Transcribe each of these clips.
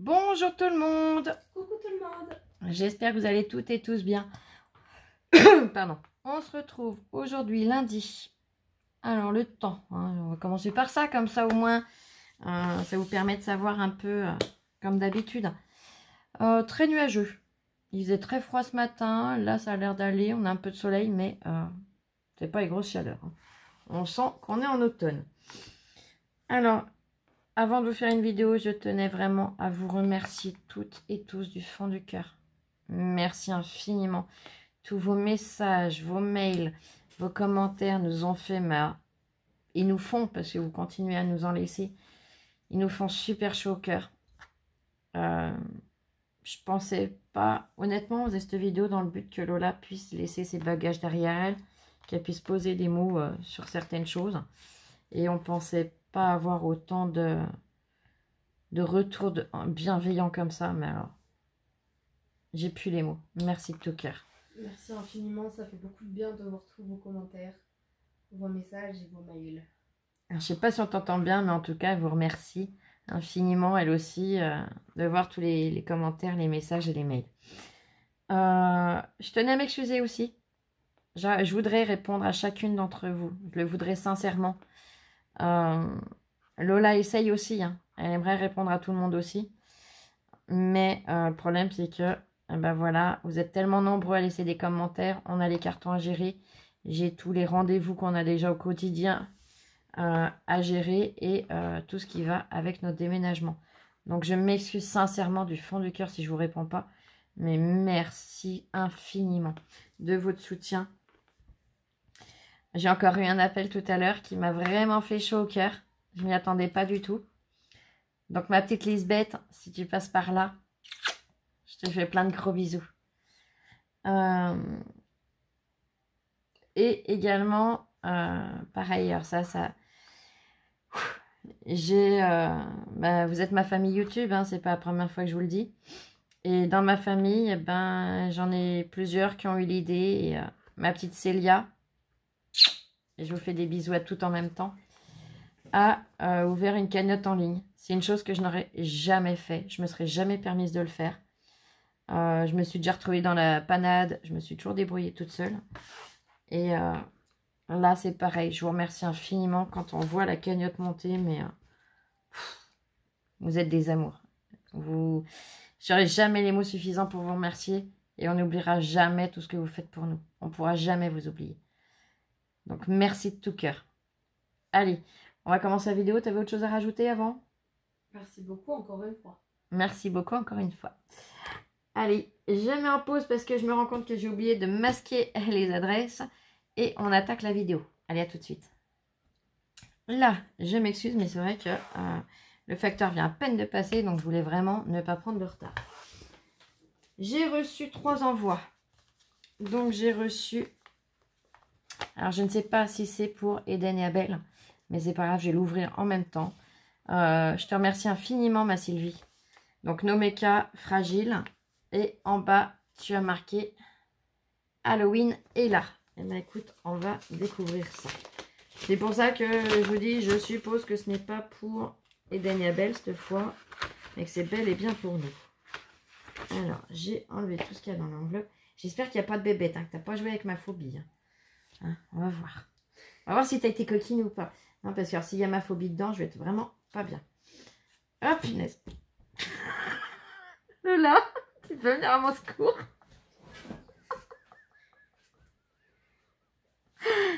Bonjour tout le monde. Coucou tout le monde. J'espère que vous allez toutes et tous bien. Pardon. On se retrouve aujourd'hui lundi. Alors le temps, hein, on va commencer par ça, comme ça au moins ça vous permet de savoir un peu comme d'habitude. Très nuageux. Il faisait très froid ce matin, là ça a l'air d'aller, on a un peu de soleil, mais c'est pas les grosses chaleurs. Hein. On sent qu'on est en automne. Alors, avant de vous faire une vidéo, je tenais vraiment à vous remercier toutes et tous du fond du cœur. Merci infiniment. Tous vos messages, vos mails, vos commentaires nous ont fait mal. Ils nous font, parce que vous continuez à nous en laisser, ils nous font super chaud au cœur. Je pensais pas, honnêtement, on faisait cette vidéo dans le but que Lola puisse laisser ses bagages derrière elle, qu'elle puisse poser des mots sur certaines choses. Et on pensait pas avoir autant de retours bienveillants comme ça, mais alors, j'ai plus les mots. Merci de tout cœur. Merci infiniment, ça fait beaucoup de bien de voir tous vos commentaires, vos messages et vos mails. Alors, je sais pas si on t'entend bien, mais en tout cas, je vous remercie infiniment, elle aussi, de voir tous les commentaires, les messages et les mails. Je tenais à m'excuser aussi. Je voudrais répondre à chacune d'entre vous. Je le voudrais sincèrement. Lola essaye aussi, hein. Elle aimerait répondre à tout le monde aussi. Mais le problème, c'est que, ben voilà, vous êtes tellement nombreux à laisser des commentaires. On a les cartons à gérer. J'ai tous les rendez-vous qu'on a déjà au quotidien à gérer et tout ce qui va avec notre déménagement. Donc, je m'excuse sincèrement du fond du cœur si je ne vous réponds pas. Mais merci infiniment de votre soutien. J'ai encore eu un appel tout à l'heure qui m'a vraiment fait chaud au cœur. Je m'y attendais pas du tout. Donc, ma petite Lisbeth, si tu passes par là, je te fais plein de gros bisous. Et également, pareil, alors ça, j'ai, vous êtes ma famille YouTube, hein, c'est pas la première fois que je vous le dis. Et dans ma famille, ben, j'en ai plusieurs qui ont eu l'idée. Et ma petite Célia, et je vous fais des bisous à toutes en même temps, a ouvert une cagnotte en ligne. C'est une chose que je n'aurais jamais fait. Je me serais jamais permise de le faire. Je me suis déjà retrouvée dans la panade. Je me suis toujours débrouillée toute seule. Et là, c'est pareil. Je vous remercie infiniment quand on voit la cagnotte monter. Mais vous êtes des amours. J'aurai jamais les mots suffisants pour vous remercier. Et on n'oubliera jamais tout ce que vous faites pour nous. On ne pourra jamais vous oublier. Donc, merci de tout cœur. Allez, on va commencer la vidéo. Tu avais autre chose à rajouter avant? Merci beaucoup encore une fois. Merci beaucoup encore une fois. Allez, je mets en pause parce que je me rends compte que j'ai oublié de masquer les adresses. Et on attaque la vidéo. Allez, à tout de suite. Là, je m'excuse, mais c'est vrai que le facteur vient à peine de passer. Donc, je voulais vraiment ne pas prendre de retard. J'ai reçu 3 envois. Donc, j'ai reçu... Alors, je ne sais pas si c'est pour Eden et Abel. Mais c'est pas grave, je vais l'ouvrir en même temps. Je te remercie infiniment, ma Sylvie. Donc, Nomeka, fragile. Et en bas, tu as marqué Halloween est là. Eh bien, écoute, on va découvrir ça. C'est pour ça que je vous dis, je suppose que ce n'est pas pour Eden et Abel cette fois, mais que c'est bel et bien pour nous. Alors, j'ai enlevé tout ce qu'il y a dans l'enveloppe. J'espère qu'il n'y a pas de bébête, hein, que tu n'as pas joué avec ma phobie. Hein, on va voir. On va voir si tu as été coquine ou pas. Non, parce que s'il y a ma phobie dedans, je vais être vraiment pas bien. Oh, punaise. Lola, tu peux venir à mon secours?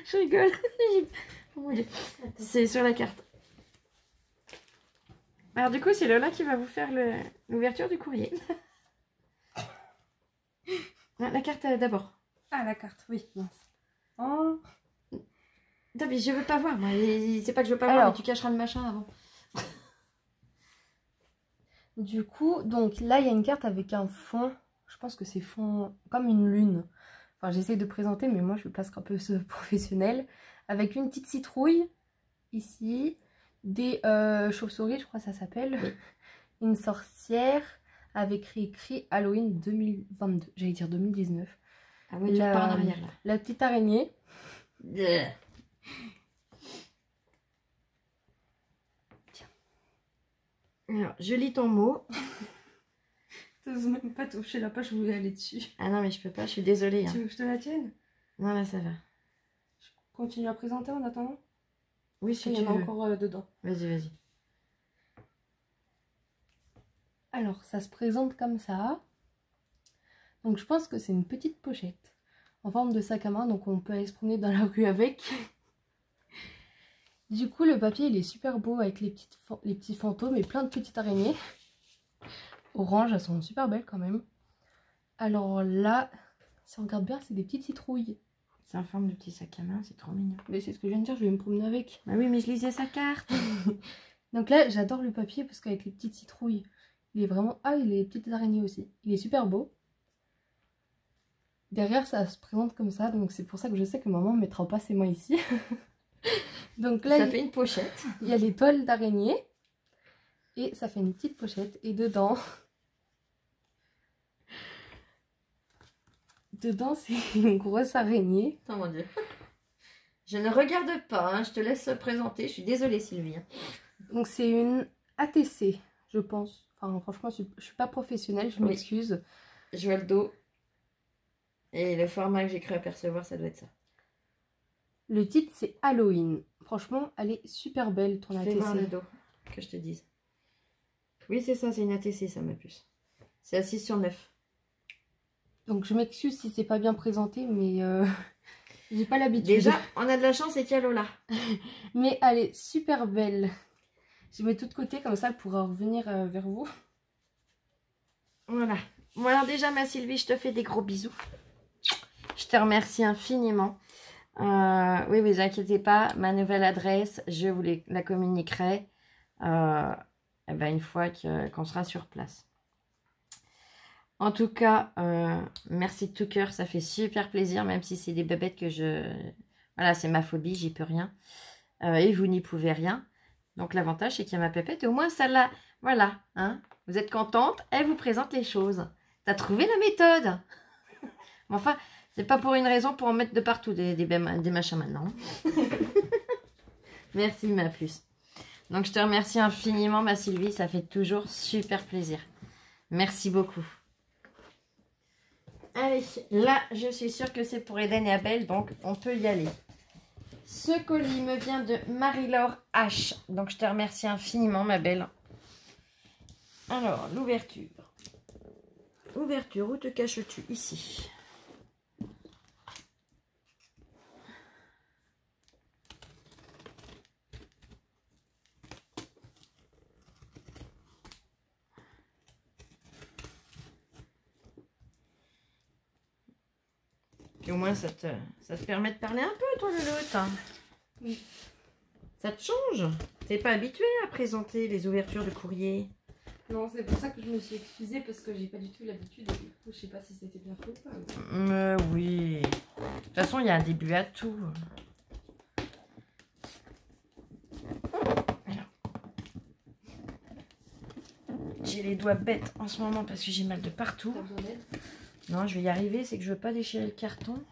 Je rigole. Oh mon Dieu. C'est sur la carte. Alors du coup, c'est Lola qui va vous faire l'ouverture du courrier. La carte d'abord. Ah, la carte, oui. Mince. Oh. Non, mais je veux pas voir. C'est pas que je veux pas voir, mais tu cacheras le machin avant. Du coup, donc là, il y a une carte avec un fond. Je pense que c'est fond comme une lune. Enfin, j'essaie de présenter, mais moi, je place un peu ce professionnel. Avec une petite citrouille, ici. Des chauves-souris, je crois que ça s'appelle. Une sorcière, avec écrit Halloween 2022. J'allais dire 2019. Ah oui, tu repars en arrière, là. La petite araignée. Alors, je lis ton mot. T'oses même pas toucher la page, je voulais aller dessus. Ah non, mais je peux pas, je suis désolée. Hein. Tu veux que je te la tienne? Non, là, ça va. Je continue à présenter en attendant? Oui, si Il tu y en a veux. encore dedans. Vas-y, vas-y. Alors, ça se présente comme ça. Donc, je pense que c'est une petite pochette en forme de sac à main. Donc, on peut aller se promener dans la rue avec. Du coup, le papier, il est super beau avec les petits fantômes et plein de petites araignées. Orange, elles sont super belles quand même. Alors là, si on regarde bien, c'est des petites citrouilles. C'est en forme de petit sac à main, c'est trop mignon. Mais c'est ce que je viens de dire, je vais me promener avec. Bah oui, mais je lisais sa carte. Donc là, j'adore le papier parce qu'avec les petites citrouilles, il est vraiment... Ah, il y a les petites araignées aussi. Il est super beau. Derrière, ça se présente comme ça, donc c'est pour ça que je sais que maman ne mettra pas ses mains ici. Donc là, ça fait une pochette. Il y a les toiles d'araignée. Et ça fait une petite pochette. Et dedans... Dedans, c'est une grosse araignée. Oh mon Dieu. Je ne regarde pas, hein. Je te laisse présenter. Je suis désolée, Sylvie. Donc c'est une ATC, je pense. Enfin, franchement, je suis pas professionnelle, je m'excuse. Je vois le dos. Et le format que j'ai cru apercevoir, ça doit être ça. Le titre, c'est Halloween. Franchement, elle est super belle, ton ATC. Fais voir le dos, que je te dise. Oui, c'est ça, c'est une ATC, ça, ma puce. C'est à 6 sur 9. Donc, je m'excuse si c'est pas bien présenté, mais j'ai pas l'habitude. Déjà, on a de la chance et qu'il y a Lola. Mais elle est super belle. Je mets tout de côté, comme ça, elle pourra revenir vers vous. Voilà. Bon, alors déjà, ma Sylvie, je te fais des gros bisous. Je te remercie infiniment. Oui, vous inquiétez pas, ma nouvelle adresse, je vous la communiquerai une fois qu'on sera sur place. En tout cas, merci de tout cœur, ça fait super plaisir, même si c'est des bébêtes que voilà, c'est ma phobie, j'y peux rien. Et vous n'y pouvez rien. Donc l'avantage, c'est qu'il y a ma pépette, et au moins ça l'a... Voilà, hein. Vous êtes contente, elle vous présente les choses. T'as trouvé la méthode. Enfin, c'est pas pour une raison pour en mettre de partout des machins maintenant. Merci, ma puce. Donc je te remercie infiniment, ma Sylvie, ça fait toujours super plaisir. Merci beaucoup. Allez, là, je suis sûre que c'est pour Eden et Abel, donc on peut y aller. Ce colis me vient de Marie-Laure H. Donc, je te remercie infiniment, ma belle. Alors, l'ouverture. Ouverture, où te caches-tu? Ici. Puis au moins, ça te permet de parler un peu, toi, Lolotte. Oui. Ça te change. T'es pas habituée à présenter les ouvertures de courrier. Non, c'est pour ça que je me suis excusée, parce que j'ai pas du tout l'habitude. Et du coup, je sais pas si c'était bien fait ou pas. Oui. De toute façon, il y a un début à tout. Alors. J'ai les doigts bêtes en ce moment parce que j'ai mal de partout. T'as besoin d'aide? Non, je vais y arriver, c'est que je veux pas déchirer le carton.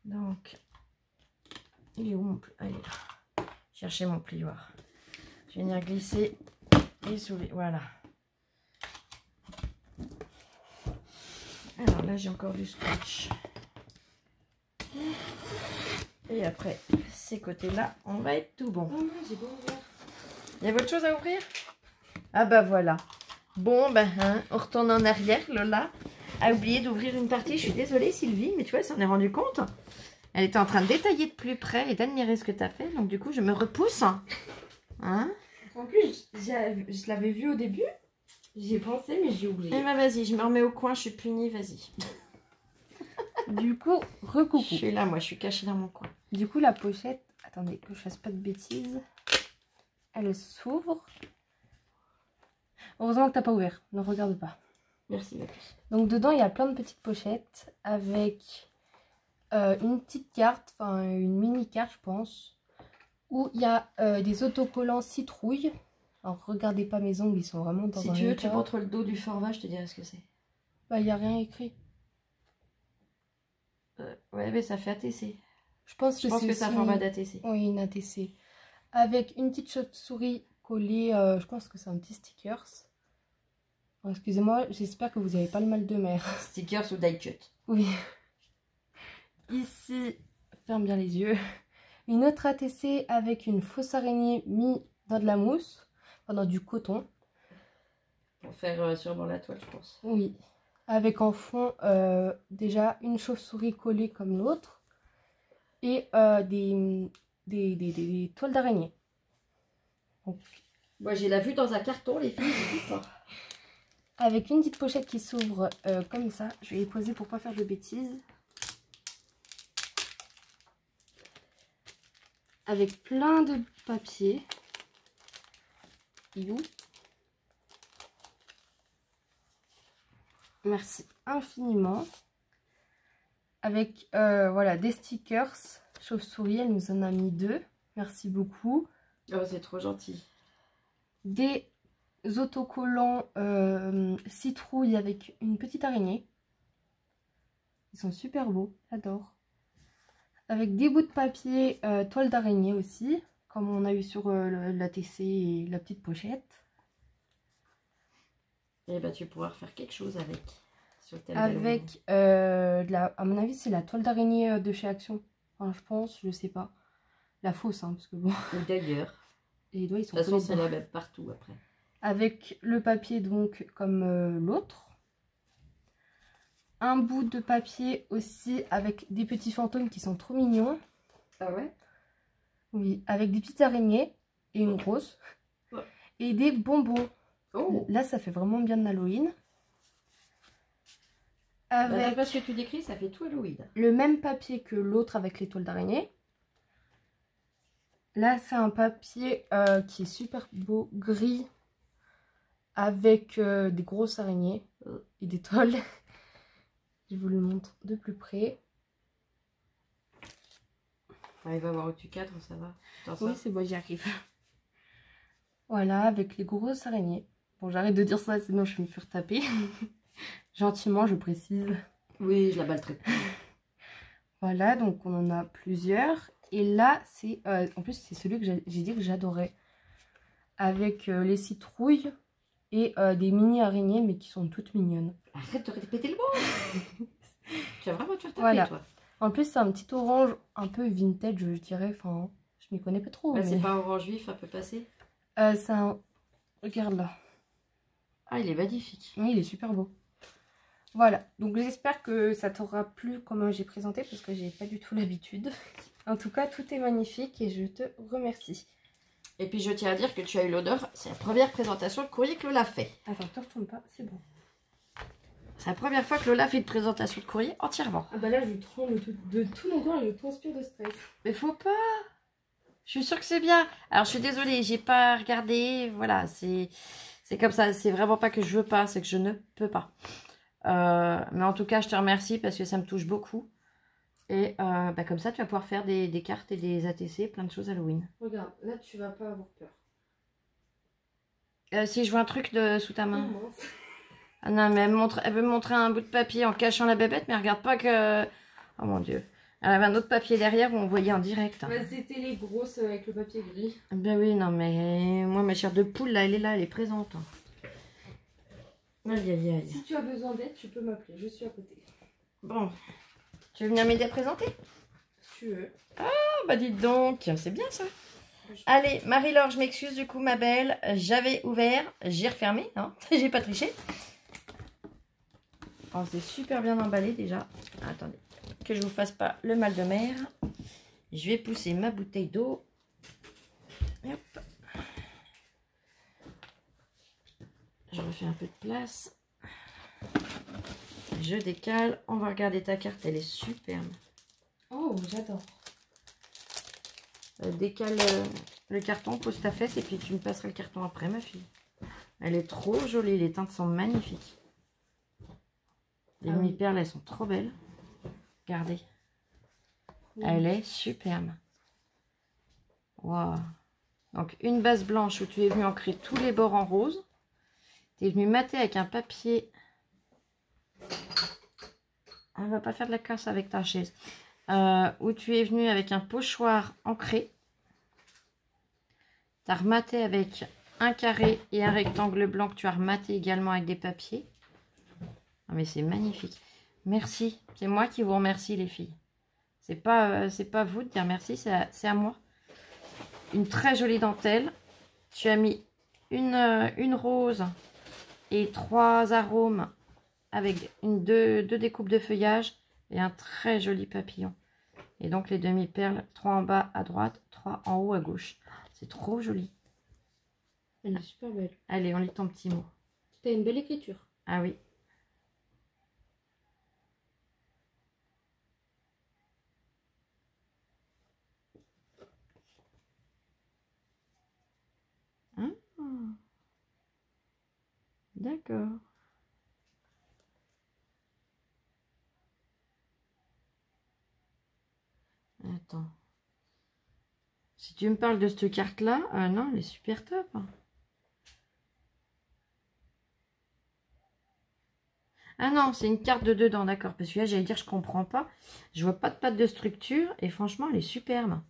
Donc, il est où mon plioir? Allez, là. Chercher mon plioir. Je vais venir glisser et soulever. Voilà. Alors là, j'ai encore du scotch. Et après, ces côtés-là, on va être tout bon. Oh non, j'ai pas ouvert. Il y a autre chose à ouvrir? Ah bah voilà. Bon, ben, hein, on retourne en arrière. Lola a oublié d'ouvrir une partie. Je suis désolée, Sylvie, mais tu vois, elle s'en est rendue compte. Elle était en train de détailler de plus près et d'admirer ce que tu as fait. Donc, du coup, je me repousse. Hein? En plus, je l'avais vu au début. J'y ai pensé, mais j'ai oublié. Eh ben, vas-y, je me remets au coin. Je suis punie, vas-y. Du coup, recoucou. Je suis là, moi, je suis cachée dans mon coin. Du coup, la pochette, attendez que je fasse pas de bêtises. Elle s'ouvre. Heureusement que t'as pas ouvert, ne regarde pas. Merci, ma puce. Donc dedans, il y a plein de petites pochettes avec une petite carte, enfin une mini carte, je pense, où il y a des autocollants citrouilles. Alors regardez pas mes ongles, ils sont vraiment dans un état. Si tu veux, tu montres le dos du format, je te dirai ce que c'est. Bah, il n'y a rien écrit. Ouais, mais ça fait ATC. Je pense que c'est un format d'ATC. Oui, une ATC. Avec une petite chauve-souris collée, je pense que c'est un petit stickers. Excusez-moi, j'espère que vous n'avez pas le mal de mer. Stickers ou die cut. Oui. Ici, ferme bien les yeux. Une autre ATC avec une fausse araignée mise dans de la mousse, enfin dans du coton. Pour faire sûrement la toile, je pense. Oui. Avec en fond déjà une chauve-souris collée comme l'autre et des toiles d'araignée. Moi, j'ai la vue dans un carton, les filles, je sais pas. Avec une petite pochette qui s'ouvre comme ça. Je vais les poser pour pas faire de bêtises. Avec plein de papier. You. Merci infiniment. Avec voilà, des stickers. Chauve-souris, elle nous en a mis 2. Merci beaucoup. Oh, c'est trop gentil. Des autocollants citrouille avec une petite araignée. Ils sont super beaux, j'adore. Avec des bouts de papier toile d'araignée aussi, comme on a eu sur l'ATC et la petite pochette. Et bah tu vas pouvoir faire quelque chose avec. Sur le thème Avec, à mon avis, c'est la toile d'araignée de chez Action. Enfin, je pense, je sais pas. La fausse, hein, parce que bon. Ou d'ailleurs. Les doigts, ils sont De toute façon, collés c'est la même partout après. avec le papier donc comme l'autre. Un bout de papier aussi avec des petits fantômes qui sont trop mignons. Ah ouais? Oui, avec des petites araignées et une grosse. Ouais. Et des bonbons. Oh! Là, ça fait vraiment bien de Halloween. Avec parce que tu décris, ça fait tout Halloween. le même papier que l'autre avec les toiles d'araignée. Là, c'est un papier qui est super beau, gris, avec des grosses araignées et des toiles. Je vous le montre de plus près. Il va voir où tu cadres, ça va. Oui, c'est bon, j'y arrive. Voilà, avec les grosses araignées. Bon, j'arrête de dire ça, sinon je vais me faire taper. Gentiment, je précise. Oui, je la ballerai. Voilà, donc on en a plusieurs. Et là, c'est en plus, c'est celui que j'ai dit que j'adorais. Avec les citrouilles et des mini araignées, mais qui sont toutes mignonnes. Arrête de répéter le mot. Tu vas vraiment te faire taper, Voilà. toi. En plus, c'est un petit orange un peu vintage, je dirais. Enfin, je m'y connais pas trop. Bah, mais... c'est pas orange vif, un peu passé. c'est un... Regarde là. Ah, il est magnifique. Oui, il est super beau. Voilà, donc j'espère que ça t'aura plu comme j'ai présenté, parce que j'ai pas du tout l'habitude. En tout cas, tout est magnifique et je te remercie. Et puis je tiens à dire que tu as eu l'honneur, c'est la première présentation de courrier que Lola fait. Attends, te retourne pas, c'est bon. C'est la première fois que Lola fait une présentation de courrier entièrement. Ah bah là, je tremble de tout mon corps et je transpire de stress. Mais faut pas. Je suis sûre que c'est bien. Alors je suis désolée, j'ai pas regardé. Voilà, c'est comme ça. C'est vraiment pas que je veux pas, c'est que je ne peux pas. Mais en tout cas, je te remercie parce que ça me touche beaucoup. Et bah, comme ça, tu vas pouvoir faire des cartes et des ATC, plein de choses Halloween. Regarde, là, tu vas pas avoir peur. Si je vois un truc sous ta main. Oh, mince. Ah non, mais elle veut me montrer un bout de papier en cachant la bébête, mais regarde pas que... Oh mon Dieu. Elle avait un autre papier derrière où on voyait en direct. Bah, c'était les grosses avec le papier gris. Ben oui, non, mais moi, ma chair de poule, là, elle est présente. Aïe, aïe, aïe. Si tu as besoin d'aide, tu peux m'appeler, je suis à côté. Bon, tu veux venir m'aider à présenter? Si tu veux. Ah, bah dites donc, c'est bien ça. Allez, Marie-Laure, je m'excuse du coup, ma belle. J'avais ouvert, j'ai refermé, hein. J'ai pas triché. Oh, c'est super bien emballé déjà. Attendez, que je vous fasse pas le mal de mer. Je vais pousser ma bouteille d'eau. Hop. Je refais un peu de place. Je décale. On va regarder ta carte, elle est superbe. Oh, j'adore. Décale le carton, pose ta fesse et puis tu me passeras le carton après, ma fille. Elle est trop jolie, les teintes sont magnifiques. Les demi-perles, elles sont trop belles. Regardez. Oui. Elle est superbe. Waouh. Donc, une base blanche où tu es venu ancrer tous les bords en rose. Tu es venu mater avec un papier. On va pas faire de la casse avec ta chaise. Où tu es venu avec un pochoir ancré. Tu as rematé avec un carré et un rectangle blanc que tu as rematé également avec des papiers. Ah, mais c'est magnifique. Merci. C'est moi qui vous remercie, les filles. C'est pas vous de dire merci, c'est à moi. Une très jolie dentelle. Tu as mis une rose et 3 arômes avec deux découpes de feuillage et un très joli papillon. Et donc les demi-perles, 3 en bas à droite, 3 en haut à gauche. C'est trop joli. Elle est super belle. Allez, on lit ton petit mot. T'as une belle écriture. Ah oui. D'accord. Attends. Si tu me parles de cette carte-là, non, elle est super top. Ah non, c'est une carte de dedans, d'accord. Parce que là, j'allais dire, je comprends pas. Je vois pas de patte de structure. Et franchement, elle est superbe.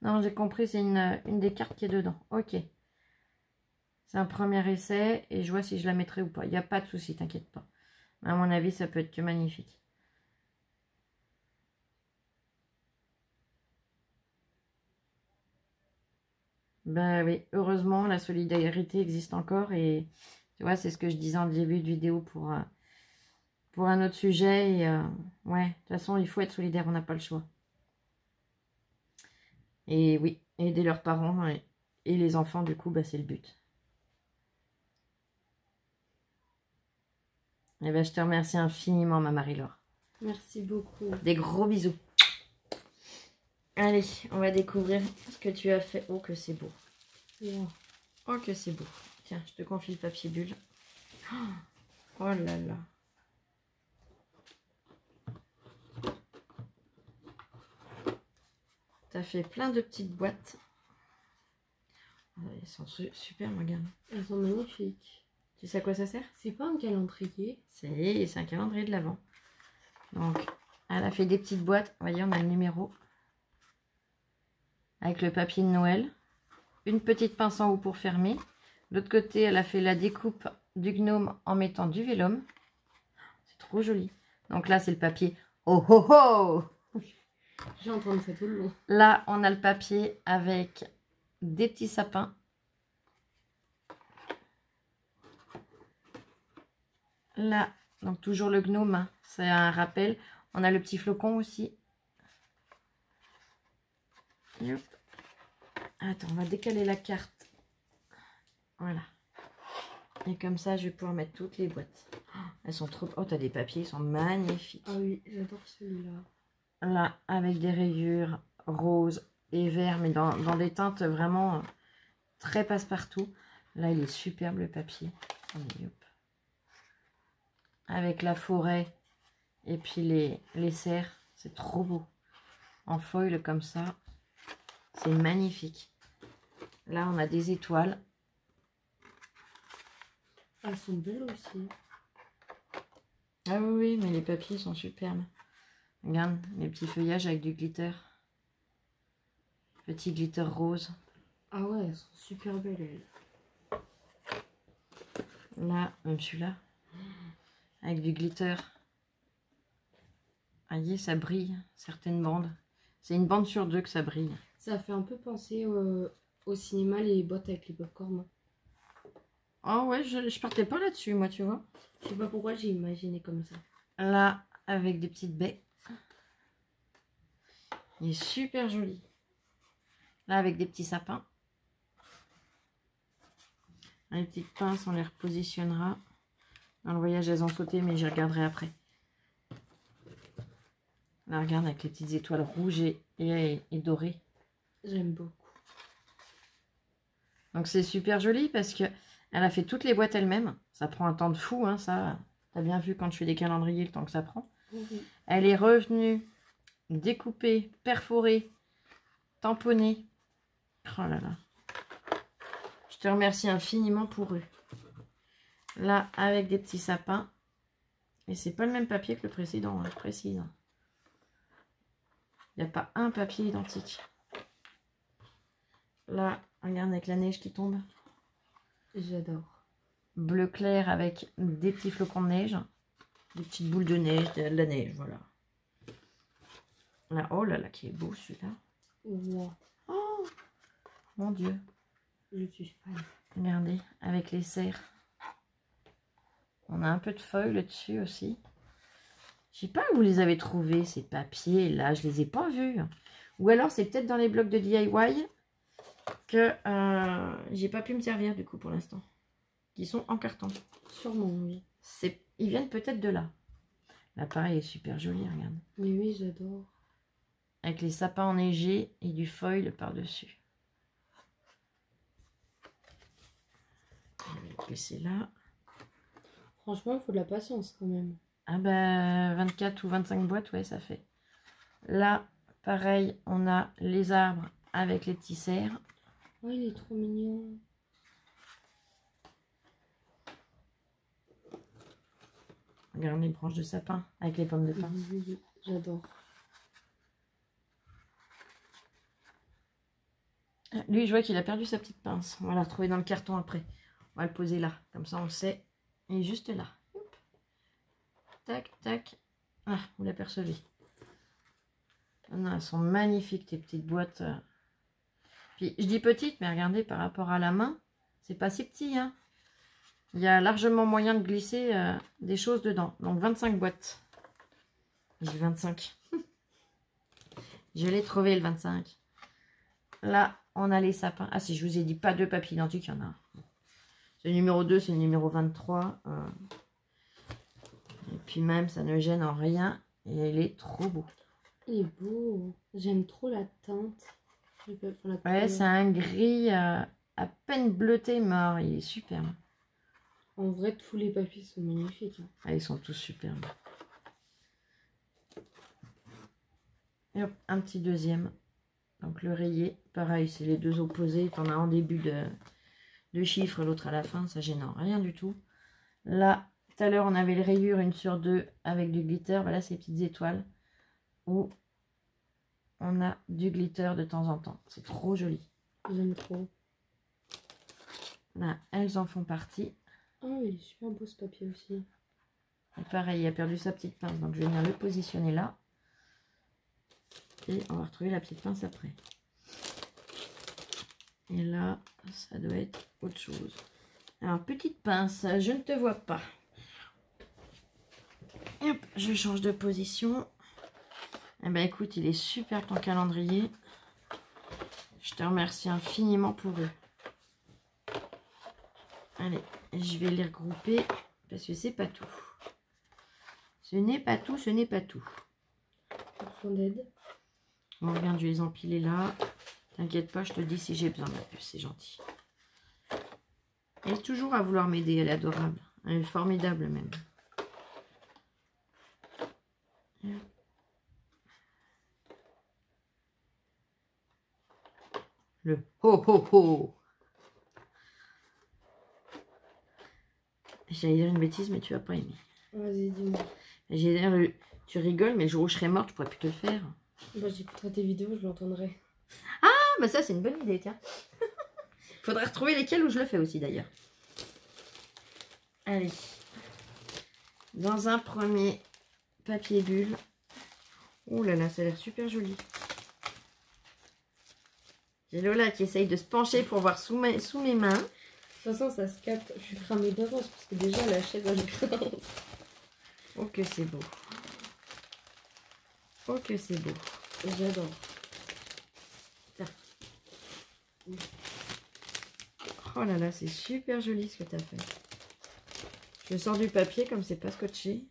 Non, j'ai compris, c'est une des cartes qui est dedans. Ok. C'est un premier essai. Et je vois si je la mettrai ou pas. Il n'y a pas de souci, t'inquiète pas. À mon avis, ça peut être que magnifique. Ben oui, heureusement, la solidarité existe encore. Et tu vois, c'est ce que je disais en début de vidéo pour un autre sujet. Et ouais, de toute façon, il faut être solidaire, on n'a pas le choix. Et oui, aider leurs parents et les enfants, du coup, bah, c'est le but. Et ben, je te remercie infiniment, ma Marie-Laure. Merci beaucoup. Des gros bisous. Allez, on va découvrir ce que tu as fait. Oh, que c'est beau. Oh, que c'est beau. Tiens, je te confie le papier bulle. Oh là là. T'as fait plein de petites boîtes. Elles sont super, regarde. Elles sont magnifiques. Tu sais à quoi ça sert? C'est pas un calendrier. C'est un calendrier de l'Avent. Donc, elle a fait des petites boîtes. Vous voyez, on a le numéro. Avec le papier de Noël. Une petite pince en haut pour fermer. De l'autre côté, elle a fait la découpe du gnome en mettant du vélum. C'est trop joli. Donc là, c'est le papier. Oh oh oh! J'ai entendu ça tout le long. Là, on a le papier avec des petits sapins. Là, donc toujours le gnome, hein, c'est un rappel. On a le petit flocon aussi. Yop. Attends, on va décaler la carte. Voilà. Et comme ça, je vais pouvoir mettre toutes les boîtes. Elles sont trop... Oh, t'as des papiers, ils sont magnifiques. Ah oui, j'adore celui-là. Là, avec des rayures roses et verts, mais dans des teintes vraiment très passe-partout. Là, il est superbe, le papier. Allez, hop. Avec la forêt et puis les cerfs. C'est trop beau. En foil comme ça. C'est magnifique. Là, on a des étoiles. Elles sont belles aussi. Ah oui, mais les papiers sont superbes. Regarde, les petits feuillages avec du glitter. Petit glitter rose. Ah ouais, elles sont super belles, elles. Là, même celui-là. Avec du glitter. Ah, voyez, ça brille. Certaines bandes. C'est une bande sur deux que ça brille. Ça fait un peu penser au cinéma, les boîtes avec les popcorn. Oh ouais, je partais pas là-dessus, moi, tu vois. Je sais pas pourquoi j'ai imaginé comme ça. Là, avec des petites baies. Il est super joli. Là, avec des petits sapins. Les petites pinces, on les repositionnera. Dans le voyage, elles ont sauté, mais j'y regarderai après. Là, regarde, avec les petites étoiles rouges et dorées. J'aime beaucoup. Donc, c'est super joli parce que elle a fait toutes les boîtes elle-même. Ça prend un temps de fou, hein, ça. T'as bien vu quand je fais des calendriers, le temps que ça prend. Oui. Elle est revenue découpée, perforée, tamponnée. Oh là là. Je te remercie infiniment pour eux. Là, avec des petits sapins. Et c'est pas le même papier que le précédent, hein, je précise. Il n'y a pas un papier identique. Là, regarde avec la neige qui tombe. J'adore. Bleu clair avec des petits flocons de neige. Des petites boules de neige, de la neige, voilà. Là, oh là là, qui est beau celui-là. Wow. Oh mon Dieu. Je suis fan. Regardez, avec les serres. On a un peu de feuilles là-dessus aussi. Je sais pas où vous les avez trouvés, ces papiers là. Je les ai pas vus. Ou alors, c'est peut-être dans les blocs de DIY que j'ai pas pu me servir du coup pour l'instant. Qui sont en carton. Sûrement, oui. Ils viennent peut-être de là. L'appareil est super joli, regarde. Mais oui, j'adore. Avec les sapins enneigés et du foil par-dessus. Je vais le laisser là. Franchement, il faut de la patience quand même. Ah ben, 24 ou 25 boîtes, ouais, ça fait. Là, pareil, on a les arbres avec les petits cerfs. Oh, il est trop mignon. Regarde les branches de sapin avec les pommes de pin. Oui, j'adore. Lui, je vois qu'il a perdu sa petite pince. On va la retrouver dans le carton après. On va le poser là. Comme ça, on le sait. Il est juste là. Hop. Tac, tac. Ah, vous l'apercevez. Ah non, elles sont magnifiques, tes petites boîtes. Puis, je dis petites, mais regardez, par rapport à la main, c'est pas si petit, hein. Il y a largement moyen de glisser des choses dedans. Donc, 25 boîtes. J'ai 25. Je l'ai trouvé, le 25. Là, on a les sapins. Ah, si je vous ai dit pas deux papiers identiques, il y en a un. C'est le numéro 2, c'est le numéro 23. Et puis même, ça ne gêne en rien. Et il est trop beau. Il est beau. J'aime trop la teinte. Ouais, c'est un gris à peine bleuté mort. Il est superbe. En vrai, tous les papiers sont magnifiques. Hein. Ah, ils sont tous superbes. Et hop, un petit deuxième. Donc le rayé, pareil, c'est les deux opposés. T'en as en début de chiffre, l'autre à la fin. Ça gêne en rien du tout. Là, tout à l'heure, on avait les rayures 1 sur 2 avec du glitter. Voilà, ces petites étoiles. Où on a du glitter de temps en temps. C'est trop joli. J'aime trop. Là, elles en font partie. Oh, il est super beau ce papier aussi. Et pareil, il a perdu sa petite pince. Donc, je vais venir le positionner là. Et on va retrouver la petite pince après. Et là, ça doit être autre chose. Alors, petite pince, je ne te vois pas. Et hop, je change de position. Eh ben écoute, il est super ton calendrier. Je te remercie infiniment pour eux. Allez, je vais les regrouper parce que c'est pas tout. Ce n'est pas tout, ce n'est pas tout. Besoin d'aide. On vient de les empiler là. T'inquiète pas, je te dis si j'ai besoin de plus, c'est gentil. Elle est toujours à vouloir m'aider, elle est adorable. Elle est formidable même. Le ho ho ho. J'allais dire une bêtise, mais tu vas pas aimer. Vas-y, dis-moi. J'ai dire, tu rigoles, mais le jour où je serai morte, je pourrais plus te le faire. Bah, j'écouterai tes vidéos, je l'entendrai. Ah, bah ça, c'est une bonne idée, tiens. Faudrait retrouver lesquels où je le fais aussi, d'ailleurs. Allez. Dans un premier papier bulle. Ouh là là, ça a l'air super joli. J'ai Lola qui essaye de se pencher pour voir sous mes mains. De toute façon, ça se capte. Je suis cramée d'avance parce que déjà, la chaise, elle grince. Oh que c'est beau. Oh que c'est beau. J'adore. Oh là là, c'est super joli ce que tu as fait. Je sors du papier comme c'est pas scotché.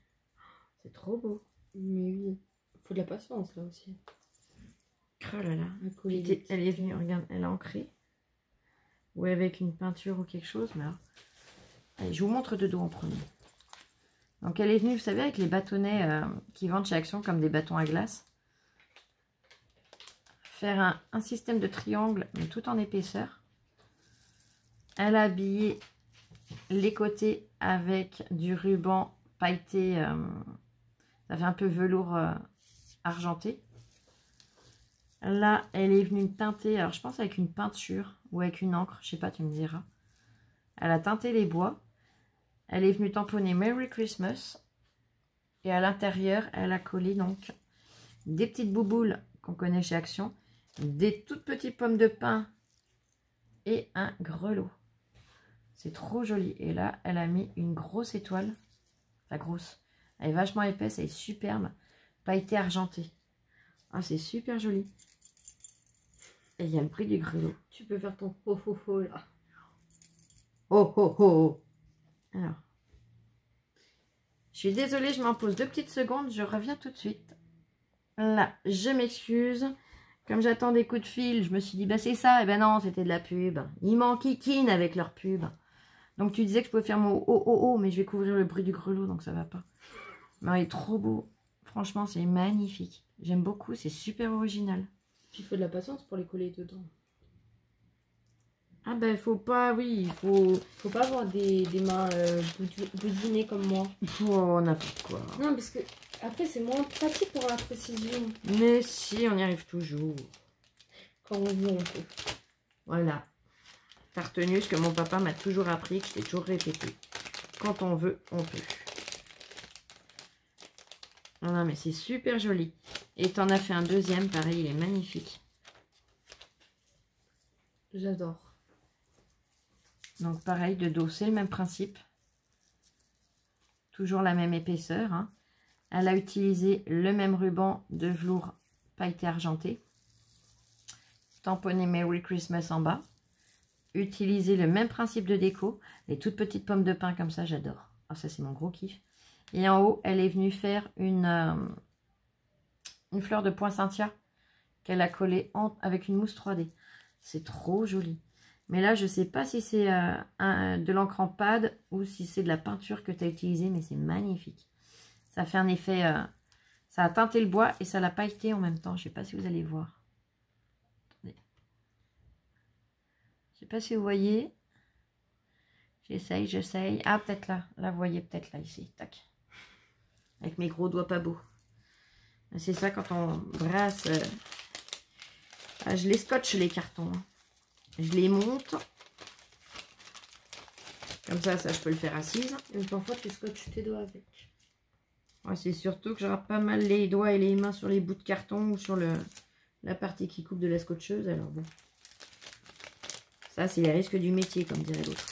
C'est trop beau. Mais oui, faut de la patience là aussi. Oh là là. Puis Elle est venue, regarde, elle a ancré. Ou avec une peinture ou quelque chose. Mais alors... Allez, je vous montre de dos en premier. Donc elle est venue, vous savez, avec les bâtonnets qui vendent chez Action comme des bâtons à glace. Faire un système de triangle, mais tout en épaisseur. Elle a habillé les côtés avec du ruban pailleté. Ça fait un peu velours argenté. Là, elle est venue teinter, alors je pense avec une peinture ou avec une encre, je sais pas, tu me diras. Elle a teinté les bois. Elle est venue tamponner Merry Christmas. Et à l'intérieur, elle a collé donc des petites bouboules qu'on connaît chez Action, des toutes petites pommes de pin et un grelot. C'est trop joli. Et là, elle a mis une grosse étoile. La grosse. Elle est vachement épaisse, elle est superbe. Pailletée argentée. Ah, c'est super joli. Et il y a le prix du grelot. Tu peux faire ton ho ho ho là. Oh oh oh. Alors. Je suis désolée, je m'en pose 2 petites secondes. Je reviens tout de suite. Là, je m'excuse. Comme j'attends des coups de fil, je me suis dit, bah c'est ça. Et ben non, c'était de la pub. Ils m'enquiquinent avec leur pub. Donc tu disais que je pouvais faire mon oh oh oh, mais je vais couvrir le bruit du grelot, donc ça va pas. Mais il est trop beau. Franchement, c'est magnifique. J'aime beaucoup, c'est super original. Puis il faut de la patience pour les coller dedans. Ah ben faut pas, oui, faut pas avoir des mains boudinées comme moi. Oh, n'importe quoi. Non, parce que après c'est moins pratique pour la précision. Mais si, on y arrive toujours. Quand on veut, on peut. Voilà. T'as retenu ce que mon papa m'a toujours appris, que je t'ai toujours répété. Quand on veut, on peut. Non, non, mais c'est super joli. Et t'en as fait un deuxième, pareil, il est magnifique. J'adore. Donc pareil, de dos, c'est le même principe. Toujours la même épaisseur. Hein. Elle a utilisé le même ruban de velours pailleté argenté. Tamponné Merry Christmas en bas. Utiliser le même principe de déco. Les toutes petites pommes de pin comme ça, j'adore. Ah, ça, c'est mon gros kiff. Et en haut, elle est venue faire une fleur de poinsettia qu'elle a collée avec une mousse 3D. C'est trop joli. Mais là, je ne sais pas si c'est de l'encre en pad ou si c'est de la peinture que tu as utilisée, mais c'est magnifique. Ça fait un effet... ça a teinté le bois et ça l'a pailleté en même temps. Je ne sais pas si vous allez voir. Attendez. Je ne sais pas si vous voyez. J'essaye. Ah, peut-être là. Là, vous voyez peut-être là, ici. Tac. Avec mes gros doigts pas beaux. C'est ça quand on brasse. Ah, je les scotche les cartons. Hein. Je les monte. Comme ça, je peux le faire assise. Et parfois, tu scotches tes doigts avec. Ouais, c'est surtout que je râpe pas mal les doigts et les mains sur les bouts de carton ou sur la partie qui coupe de la scotcheuse. Alors bon. Ça, c'est les risques du métier, comme dirait l'autre.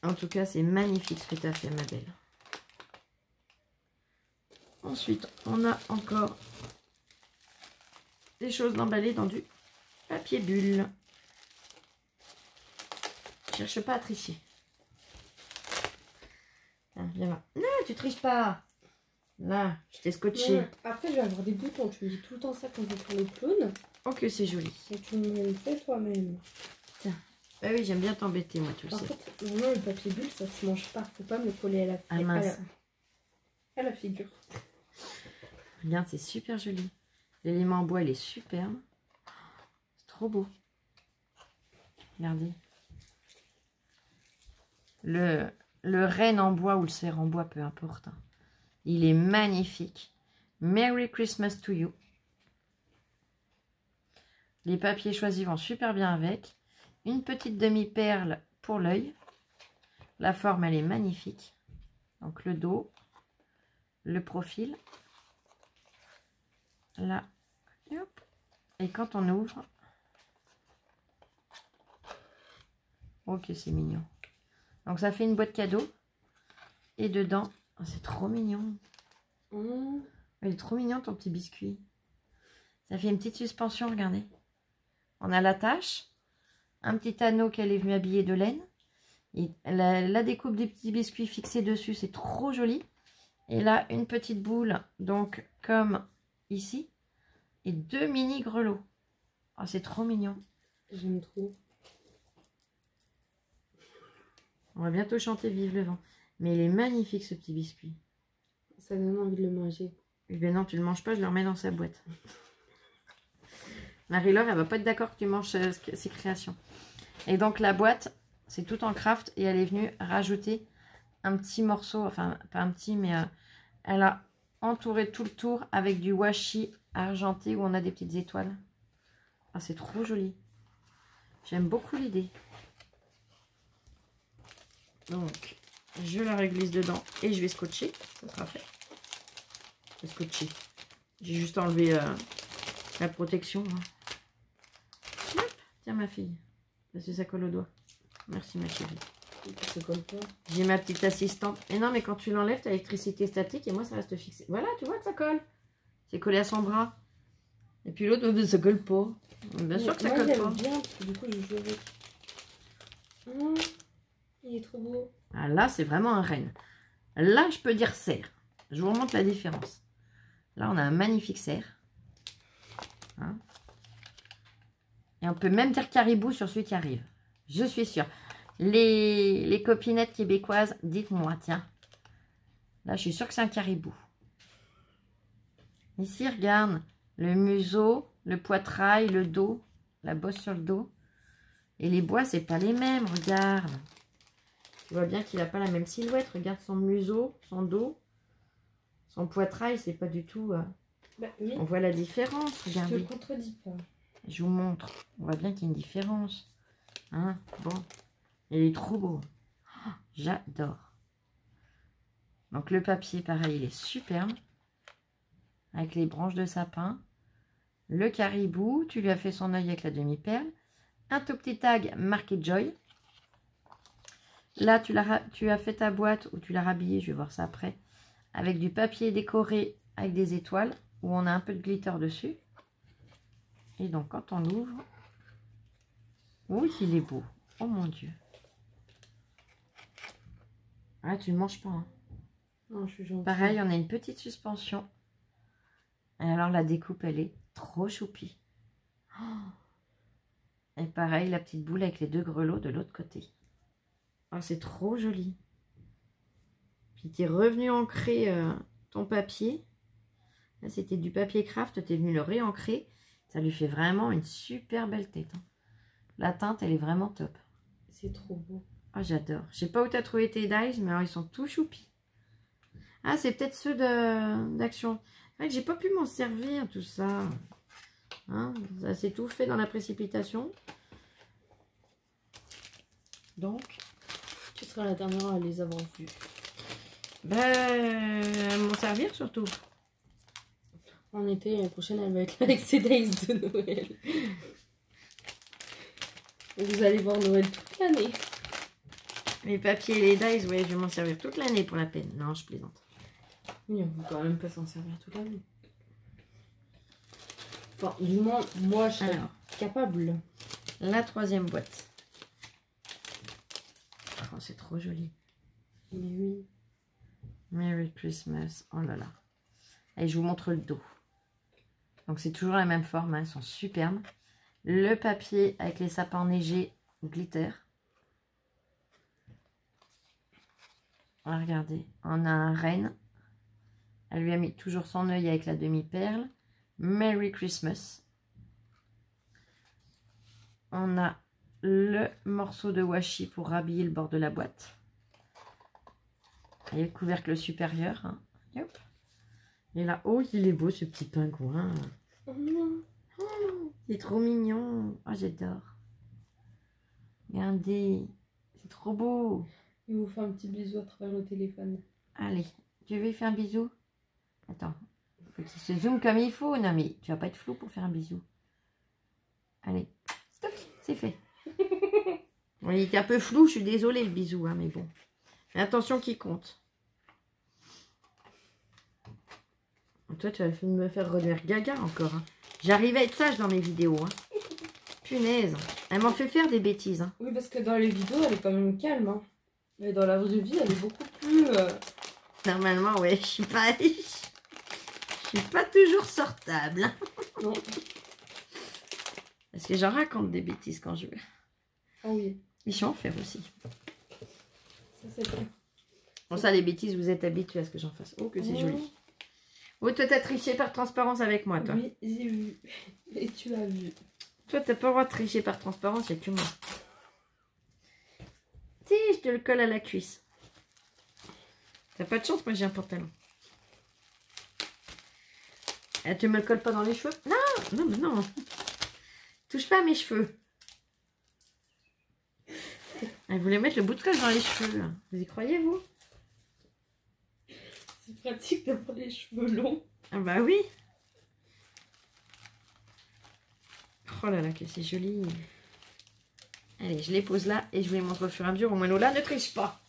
En tout cas, c'est magnifique ce que tu as fait, ma belle. Ensuite, on a encore des choses emballées dans du papier bulle. Cherche pas à tricher. Ah, viens là. Non, tu triches pas. Là, je t'ai scotché. Ouais. Après, je vais avoir des boutons. Tu me dis tout le temps ça quand je fais le clown. Oh, que c'est joli. Et tu me le fais toi-même. Tiens. Bah oui, j'aime bien t'embêter, moi, tu le sais. Par contre, vraiment, le papier bulle, ça se mange pas. Faut pas me le coller à la, à la figure. Regarde, c'est super joli. L'élément en bois, il est superbe. C'est trop beau. Regardez. Le renne en bois ou le cerf en bois, peu importe. Hein. Il est magnifique. Merry Christmas to you. Les papiers choisis vont super bien avec. Une petite demi-perle pour l'œil. La forme, elle est magnifique. Donc le dos, le profil. Là. Hop. Et quand on ouvre... Ok, c'est mignon. Donc ça fait une boîte cadeau. Et dedans, oh, c'est trop mignon. Il est trop mignon ton petit biscuit. Ça fait une petite suspension, regardez. On a la tache. Un petit anneau qu'elle est venue habiller de laine. Et la découpe des petits biscuits fixés dessus, c'est trop joli. Et là, une petite boule, donc comme ici. Et 2 mini grelots. Oh, c'est trop mignon. J'aime trop. On va bientôt chanter Vive le vent. Mais il est magnifique ce petit biscuit. Ça donne envie de le manger. Eh bien non, tu ne le manges pas, je le remets dans sa boîte. Marie-Laure, elle va pas être d'accord que tu manges ses créations. Et donc la boîte, c'est tout en craft et elle est venue rajouter un petit morceau, enfin pas un petit, mais elle a entouré tout le tour avec du washi argenté où on a des petites étoiles. Ah, c'est trop joli. J'aime beaucoup l'idée. Donc, je la réglisse dedans et je vais scotcher. Ça sera fait. Je vais scotcher. J'ai juste enlevé la protection. Hein. Hop, tiens ma fille. Parce que ça colle au doigt. Merci ma chérie. Ça colle pas. J'ai ma petite assistante. Et non, mais quand tu l'enlèves, tu as l'électricité statique et moi, ça reste fixé. Voilà, tu vois que ça colle. C'est collé à son bras. Et puis l'autre, ça colle pas. Bien sûr que ça colle pas. Bien, parce que du coup, je joue avec. Il est trop beau. Ah, là, c'est vraiment un renne. Là, je peux dire cerf. Je vous remontre la différence. Là, on a un magnifique cerf. Hein? Et on peut même dire caribou sur celui qui arrive. Je suis sûre. Les copinettes québécoises, dites-moi, tiens. Là, je suis sûre que c'est un caribou. Ici, regarde. Le museau, le poitrail, le dos. La bosse sur le dos. Et les bois, c'est pas les mêmes, regarde. Tu vois bien qu'il n'a pas la même silhouette. Regarde son museau, son dos. Son poitrail, c'est pas du tout... Bah, oui. On voit la différence, regardez. Je te contredis pas. Je vous montre. On voit bien qu'il y a une différence. Hein, bon. Il est trop beau. Oh, j'adore. Donc le papier, pareil, il est superbe. Avec les branches de sapin. Le caribou, tu lui as fait son œil avec la demi-perle. Un tout petit tag marqué Joy. Là, tu as fait ta boîte ou tu l'as rhabillée, je vais voir ça après. Avec du papier décoré avec des étoiles. Où on a un peu de glitter dessus. Et donc, quand on l'ouvre... Oui, il est beau. Oh mon Dieu. Ah, tu ne manges pas. Hein. Non, je suis gentille. Pareil, on a une petite suspension. Et alors, la découpe, elle est trop choupie. Oh. Et pareil, la petite boule avec les deux grelots de l'autre côté. Oh, c'est trop joli. Puis, tu es revenu ancrer ton papier. Là, c'était du papier craft. Tu es venu le réancrer. Ça lui fait vraiment une super belle tête. Hein. La teinte, elle est vraiment top. C'est trop beau. Oh, j'adore. Je sais pas où tu as trouvé tes dies, mais alors, ils sont tout choupis. Ah, c'est peut-être ceux d'Action. C'est vrai que j'ai pas pu m'en servir, tout ça. Hein, ça s'est tout fait dans la précipitation. Donc, tu seras la dernière à les avoir vus. Ben, m'en servir surtout. En été, l'année prochaine, elle va être là avec ses days de Noël. Et vous allez voir Noël toute l'année. Les papiers et les dies, ouais, je vais m'en servir toute l'année pour la peine. Non, je plaisante. Oui, on peut quand même pas s'en servir toute l'année. Enfin, du moins, moi, je serais capable. La troisième boîte. Oh, c'est trop joli. Mais oui. Merry Christmas. Oh là là. Et je vous montre le dos. Donc, c'est toujours la même forme. Hein, ils sont superbes. Le papier avec les sapins enneigés glitter. Ah, regardez. On a un renne. Elle lui a mis toujours son œil avec la demi-perle. Merry Christmas. On a le morceau de washi pour rhabiller le bord de la boîte. Et le couvercle supérieur. Hein. Hop. Et là, oh, il est beau ce petit pingouin. Oh, il est trop mignon. Oh, j'adore. Regardez. C'est trop beau. Il vous fait un petit bisou à travers le téléphone. Allez, tu veux lui faire un bisou? Attends. Faut qu'il se zoome comme il faut. Non, mais tu vas pas être flou pour faire un bisou. Allez. C'est fait. Bon, il est un peu flou, je suis désolée le bisou, hein, mais bon. Mais attention qu'il compte. Toi, tu vas me faire redevenir gaga encore. Hein. J'arrive à être sage dans mes vidéos. Hein. Punaise. Elle m'en fait faire des bêtises. Hein. Oui, parce que dans les vidéos, elle est quand même calme. Hein. Mais dans la vraie vie, elle est beaucoup plus... Normalement, ouais, je suis pas toujours sortable. Hein. Non. Parce que j'en raconte des bêtises quand je veux. Ah oui. Et je vais en faire aussi. Ça, c'est bien. Bon, ça, les bêtises, vous êtes habitués à ce que j'en fasse. Oh, que c'est joli. Oh, toi, t'as triché par transparence avec moi, toi. Oui, j'ai vu. Et tu l'as vu. Toi, t'as pas le droit de tricher par transparence, il n'y a que moi. Si, je te le colle à la cuisse. T'as pas de chance, moi j'ai un pantalon. Et tu me le colles pas dans les cheveux? Non, non, mais non. Touche pas à mes cheveux. Elle voulait mettre le bout de scotch dans les cheveux. Là. Vous y croyez, vous? C'est pratique d'avoir les cheveux longs. Ah bah oui. Oh là là, que c'est joli. Allez, je les pose là et je vous les montre au fur et à mesure. Au moins, Lola, ne triche pas.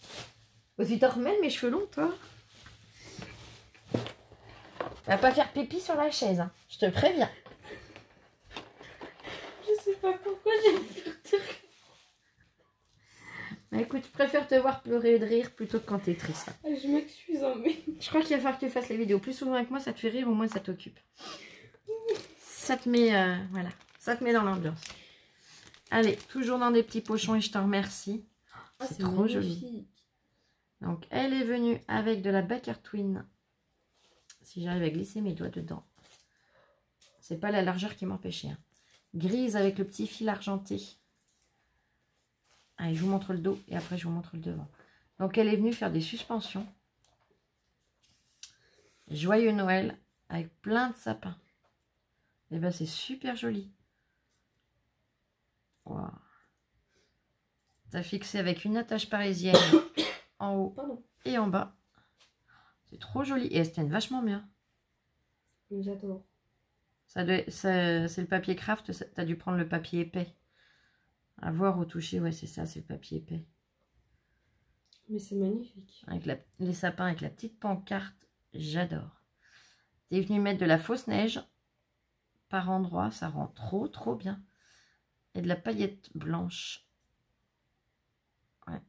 Vas-y, t'en remets mes cheveux longs, toi. Va pas faire pipi sur la chaise, hein. Je te préviens. Je sais pas pourquoi j'ai fait. Bah écoute, je préfère te voir pleurer de rire plutôt que quand t'es triste. Je m'excuse, hein, mais... Je crois qu'il va falloir que tu fasses les vidéos plus souvent avec moi, ça te fait rire, au moins ça t'occupe. Ça te met, voilà, ça te met dans l'ambiance. Allez, toujours dans des petits pochons et je t'en remercie. Ah, c'est trop joli. Donc, elle est venue avec de la Baker Twin. Si j'arrive à glisser mes doigts dedans. C'est pas la largeur qui m'empêchait. Hein. Grise avec le petit fil argenté. Allez, je vous montre le dos et après je vous montre le devant. Donc, elle est venue faire des suspensions. Joyeux Noël avec plein de sapins. Et ben c'est super joli. Wow. Ça fixé avec une attache parisienne en haut et en bas. C'est trop joli. Et elle se tienne vachement bien. J'adore. C'est le papier craft. Tu as dû prendre le papier épais. À voir au toucher. Ouais, c'est ça, c'est le papier épais. Mais c'est magnifique. Avec les sapins avec la petite pancarte. J'adore. Tu es venu mettre de la fausse neige par endroit. Ça rend trop bien. Et de la paillette blanche. Ouais.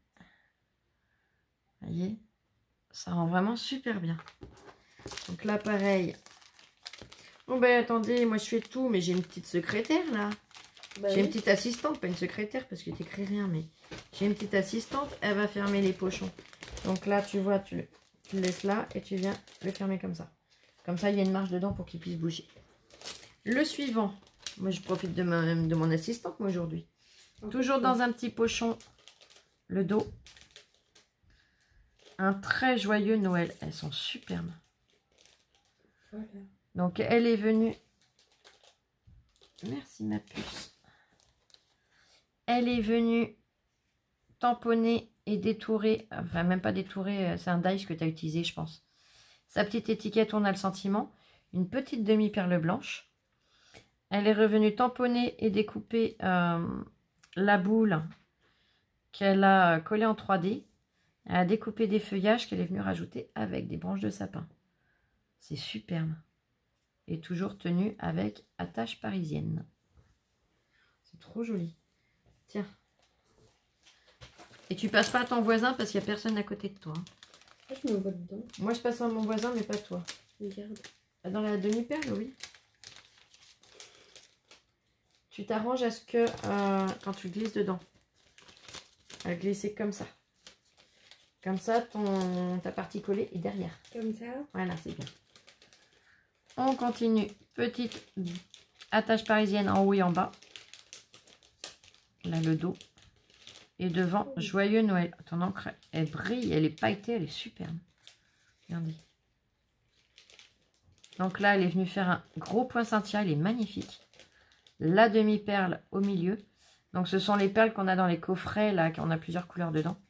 Vous voyez, ça rend vraiment super bien. Donc là, pareil. Bon, ben attendez, moi je fais tout, mais j'ai une petite secrétaire là. Bah, j'ai une petite assistante, pas une secrétaire parce que tu n'écris rien, mais j'ai une petite assistante, elle va fermer les pochons. Donc là, tu vois, tu le laisses là et tu viens le fermer comme ça. Comme ça, il y a une marge dedans pour qu'il puisse bouger. Le suivant, moi je profite de mon assistante moi aujourd'hui. Toujours dans un petit pochon, le dos. Un très joyeux Noël. Elles sont superbes. Voilà. Donc, elle est venue... Merci, ma puce. Elle est venue tamponner et détourer... Enfin, même pas détourer, c'est un dies que tu as utilisé, je pense. Sa petite étiquette, on a le sentiment. Une petite demi-perle blanche. Elle est revenue tamponner et découper la boule qu'elle a collée en 3D. Elle a découpé des feuillages qu'elle est venue rajouter avec des branches de sapin. C'est superbe. Et toujours tenu avec attache parisienne. C'est trop joli. Tiens. Et tu passes pas à ton voisin parce qu'il n'y a personne à côté de toi. Ah, je me vois dedans. Moi, je passe à mon voisin, mais pas toi. Regarde. Dans la demi-perle, oui. Tu t'arranges à ce que quand tu glisses dedans, à glisser comme ça. Comme ça, ta partie collée est derrière. Comme ça. Voilà, c'est bien. On continue. Petite attache parisienne en haut et en bas. Là, le dos. Et devant, joyeux Noël. Ton encre, elle brille, elle est pailletée, elle est superbe. Regardez. Donc là, elle est venue faire un gros poinsettia, il est magnifique. La demi-perle au milieu. Donc ce sont les perles qu'on a dans les coffrets, là, qu'on a plusieurs couleurs dedans.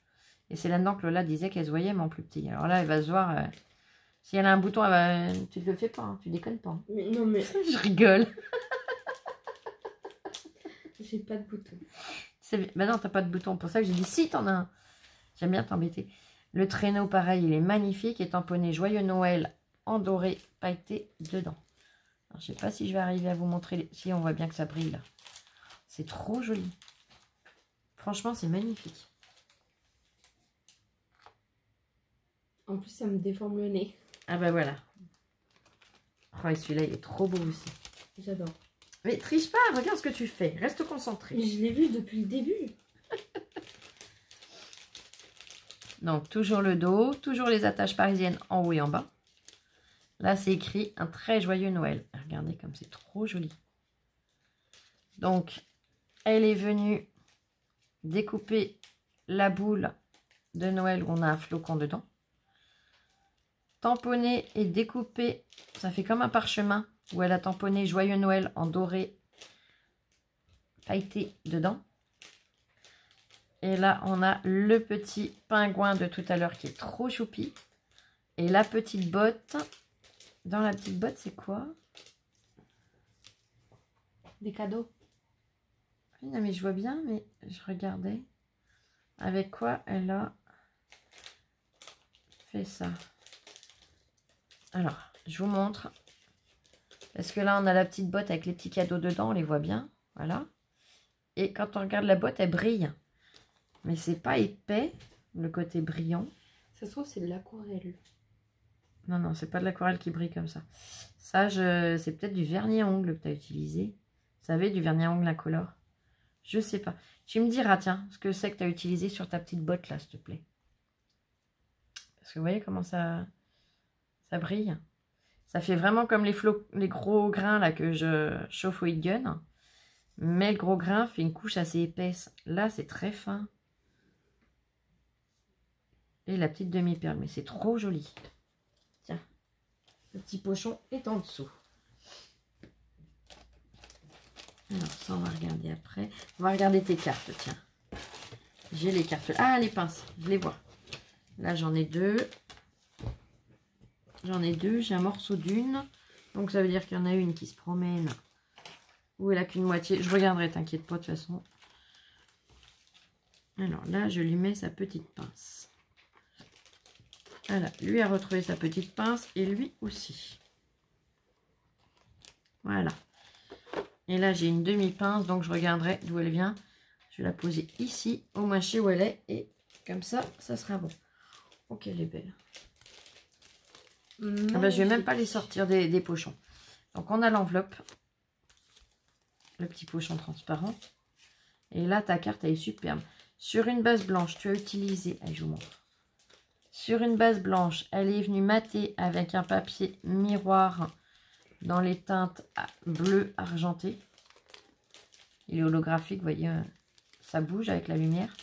Et c'est là-dedans que Lola disait qu'elle se voyait, mais en plus petit. Alors là, elle va se voir... si elle a un bouton, elle va... tu ne le fais pas, hein, tu déconnes pas. Hein. Mais non, mais... Je rigole. J'ai pas de bouton. Bah non, t'as pas de bouton. Pour ça que j'ai dit, si, t'en as un. J'aime bien t'embêter. Le traîneau, pareil, il est magnifique. Et tamponné Joyeux Noël en doré pailleté dedans. Alors, je sais pas si je vais arriver à vous montrer. Si, on voit bien que ça brille, là. C'est trop joli. Franchement, c'est magnifique. En plus, ça me déforme le nez. Ah bah voilà. Oh, et celui-là, il est trop beau aussi. J'adore. Mais triche pas, regarde ce que tu fais. Reste concentré. Mais je l'ai vu depuis le début. Donc, toujours le dos, toujours les attaches parisiennes en haut et en bas. Là, c'est écrit un très joyeux Noël. Regardez comme c'est trop joli. Donc, elle est venue découper la boule de Noël où on a un flocon dedans. Tamponner et découper, ça fait comme un parchemin où elle a tamponné Joyeux Noël en doré pailleté dedans. Et là, on a le petit pingouin de tout à l'heure qui est trop choupi. Et la petite botte. Dans la petite botte, c'est quoi? Des cadeaux. Oui, non, mais je vois bien, mais je regardais. Avec quoi elle a fait ça? Alors, je vous montre. Parce que là, on a la petite botte avec les petits cadeaux dedans, on les voit bien. Voilà. Et quand on regarde la botte, elle brille. Mais c'est pas épais, le côté brillant. Ça se trouve, c'est de l'aquarelle. Non, non, c'est pas de l'aquarelle qui brille comme ça. Ça, c'est peut-être du vernis à ongles que tu as utilisé. Vous savez, du vernis à ongles incolore. Je sais pas. Tu me diras, tiens, ce que c'est que tu as utilisé sur ta petite botte là, s'il te plaît. Parce que vous voyez comment ça brille. Ça fait vraiment comme les gros grains là que je chauffe au heat gun. Mais le gros grain fait une couche assez épaisse. Là, c'est très fin. Et la petite demi-perle, mais c'est trop joli. Tiens, le petit pochon est en dessous. Alors ça, on va regarder après. On va regarder tes cartes, tiens. J'ai les cartes. Ah, les pinces, je les vois. Là, j'en ai deux. J'en ai deux. J'ai un morceau d'une. Donc, ça veut dire qu'il y en a une qui se promène. Ou elle a qu'une moitié. Je regarderai, t'inquiète pas, de toute façon. Alors là, je lui mets sa petite pince. Voilà, lui a retrouvé sa petite pince et lui aussi. Voilà. Et là, j'ai une demi-pince, donc je regarderai d'où elle vient. Je vais la poser ici, au moins chez où elle est. Et comme ça, ça sera bon. Ok, elle est belle. Ah ben, je vais même pas les sortir des pochons. Donc, on a l'enveloppe. Le petit pochon transparent. Et là, ta carte, elle est superbe. Sur une base blanche, tu as utilisé... Allez, je vous montre. Sur une base blanche, elle est venue mater avec un papier miroir dans les teintes bleu argenté. Il est holographique, vous voyez, ça bouge avec la lumière.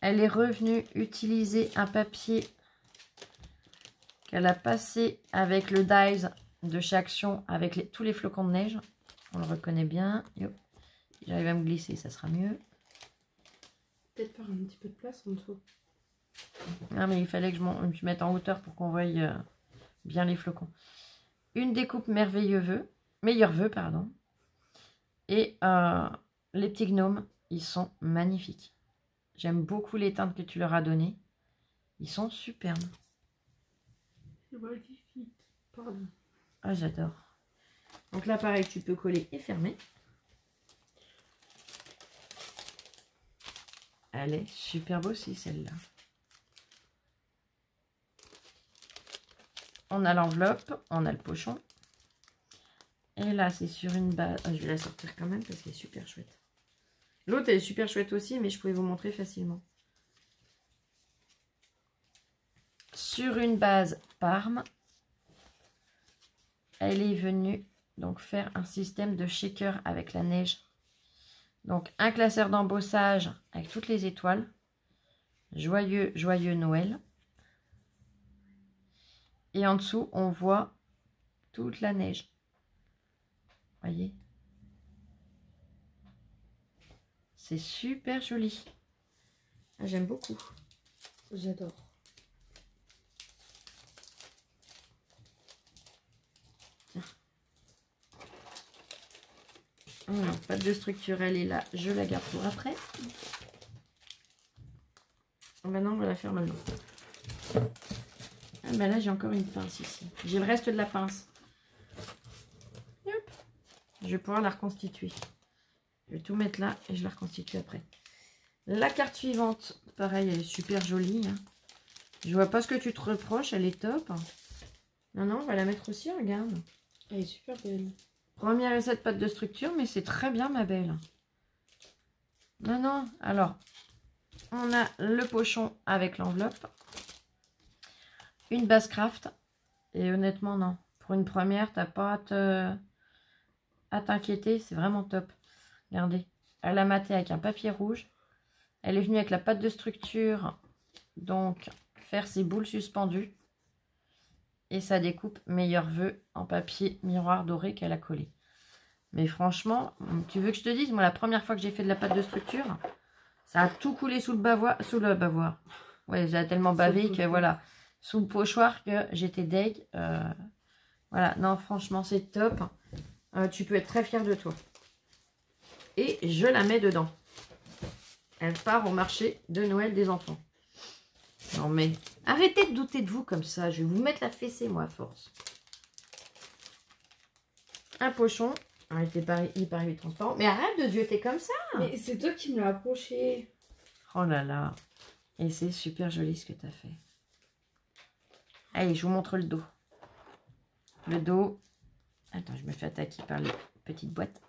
Elle est revenue utiliser un papier qu'elle a passé avec le Dies de chez Action, avec tous les flocons de neige. On le reconnaît bien. J'arrive à me glisser, ça sera mieux. Peut-être faire un petit peu de place en dessous. Ah, mais il fallait que je me mette en hauteur pour qu'on voie bien les flocons. Une découpe meilleur vœu, pardon. Et les petits gnomes, ils sont magnifiques. J'aime beaucoup les teintes que tu leur as données. Ils sont superbes. C'est magnifique. Pardon. Ah, j'adore. Donc là, pareil, tu peux coller et fermer. Elle est superbe aussi, celle-là. On a l'enveloppe, on a le pochon. Et là, c'est sur une base... Ah, je vais la sortir quand même parce qu'elle est super chouette. L'autre, elle est super chouette aussi, mais je pouvais vous montrer facilement. Sur une base Parme, elle est venue donc faire un système de shaker avec la neige. Donc, un classeur d'embossage avec toutes les étoiles. Joyeux, joyeux Noël. Et en dessous, on voit toute la neige. Voyez? C'est super joli. Ah, j'aime beaucoup. J'adore. Alors, pâte de structure, elle est là. Je la garde pour après. Maintenant, on va la faire maintenant. Ah, ben là, j'ai encore une pince ici. J'ai le reste de la pince. Hop. Je vais pouvoir la reconstituer. Je vais tout mettre là et je la reconstitue après. La carte suivante, pareil, elle est super jolie. Hein. Je vois pas ce que tu te reproches, elle est top. Non, non, on va la mettre aussi, regarde. Elle est super belle. Première essai de pâte de structure, mais c'est très bien, ma belle. Non, non, alors, on a le pochon avec l'enveloppe. Une base craft. Et honnêtement, non. Pour une première, t'as pas à t'inquiéter, c'est vraiment top. Regardez, elle a maté avec un papier rouge. Elle est venue avec la pâte de structure, donc faire ses boules suspendues. Et ça découpe meilleur vœu en papier miroir doré qu'elle a collé. Mais franchement, tu veux que je te dise, moi la première fois que j'ai fait de la pâte de structure, Ça a tout coulé sous le bavoir. Ouais, j'ai tellement bavé que voilà. Sous le pochoir que j'étais deg. Voilà, non, franchement, c'est top. Tu peux être très fier de toi. Et je la mets dedans. Elle part au marché de Noël des enfants. Non mais, arrêtez de douter de vous comme ça. Je vais vous mettre la fessée, moi, à force. Un pochon. Arrêtez pas, il paraît transparent. Mais arrête de jeter comme ça. Mais c'est toi qui me l'as approché. Oh là là. Et c'est super joli ce que tu as fait. Allez, je vous montre le dos. Le dos. Attends, je me fais attaquer par les petites boîtes.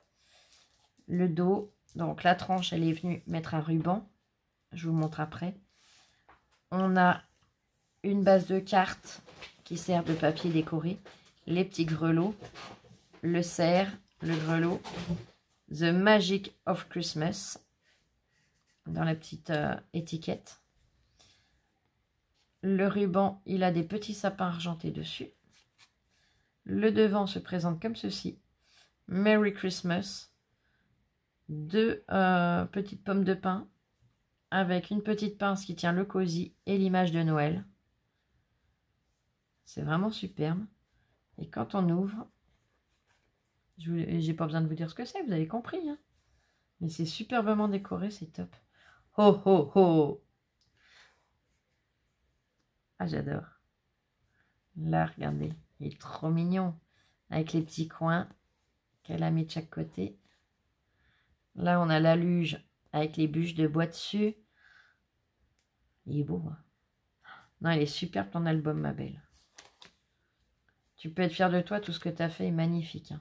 Le dos. Donc la tranche, elle est venue mettre un ruban. Je vous montre après. On a une base de cartes qui sert de papier décoré. Les petits grelots. Le cerf, le grelot. The Magic of Christmas. Dans la petite étiquette. Le ruban, il a des petits sapins argentés dessus. Le devant se présente comme ceci. Merry Christmas. Deux petites pommes de pin avec une petite pince qui tient le cosy et l'image de Noël. C'est vraiment superbe. Et quand on ouvre, j'ai pas besoin de vous dire ce que c'est, vous avez compris. Hein, mais c'est superbement décoré, c'est top. Ho ho ho! Ah, j'adore. Là, regardez, il est trop mignon. Avec les petits coins qu'elle a mis de chaque côté. Là, on a la luge avec les bûches de bois dessus. Il est beau. Hein. Non, il est super ton album, ma belle. Tu peux être fier de toi, tout ce que tu as fait est magnifique. Hein.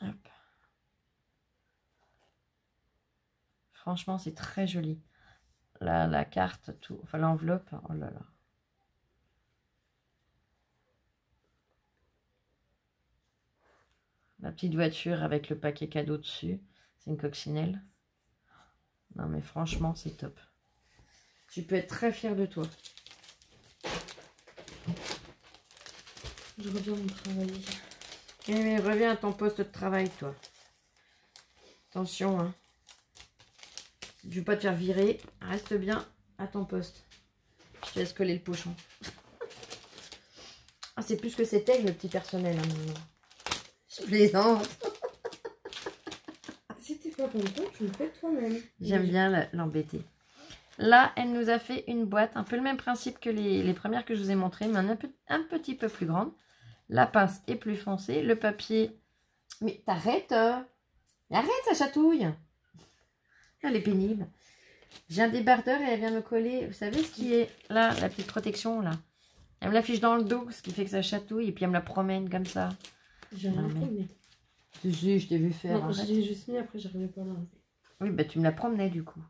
Hop. Franchement, c'est très joli. La carte, tout, enfin l'enveloppe, oh là là. La petite voiture avec le paquet cadeau dessus. C'est une coccinelle. Non mais franchement, c'est top. Tu peux être très fier de toi. Je reviens de travailler. Et reviens à ton poste de travail, toi. Attention, hein. Si tu veux pas te faire virer, reste bien à ton poste. Je te laisse coller le pochon. Ah, c'est plus que c'était le petit personnel. Hein, je plaisante. Si t'es pas content, tu le fais toi-même. J'aime bien l'embêter. Là, elle nous a fait une boîte, un peu le même principe que les premières que je vous ai montrées, mais un petit peu plus grande. La pince est plus foncée, le papier... Mais t'arrêtes arrête, ça chatouille. Elle est pénible. J'ai un débardeur et elle vient me coller, vous savez ce qui est là, la petite protection là. Elle me l'affiche dans le dos, ce qui fait que ça chatouille, et puis elle me la promène comme ça. J'ai rien promené. Je t'ai vu faire. Non, je l'ai juste mis, après j'arrivais pas à l'enlever. Oui, bah tu me la promenais du coup.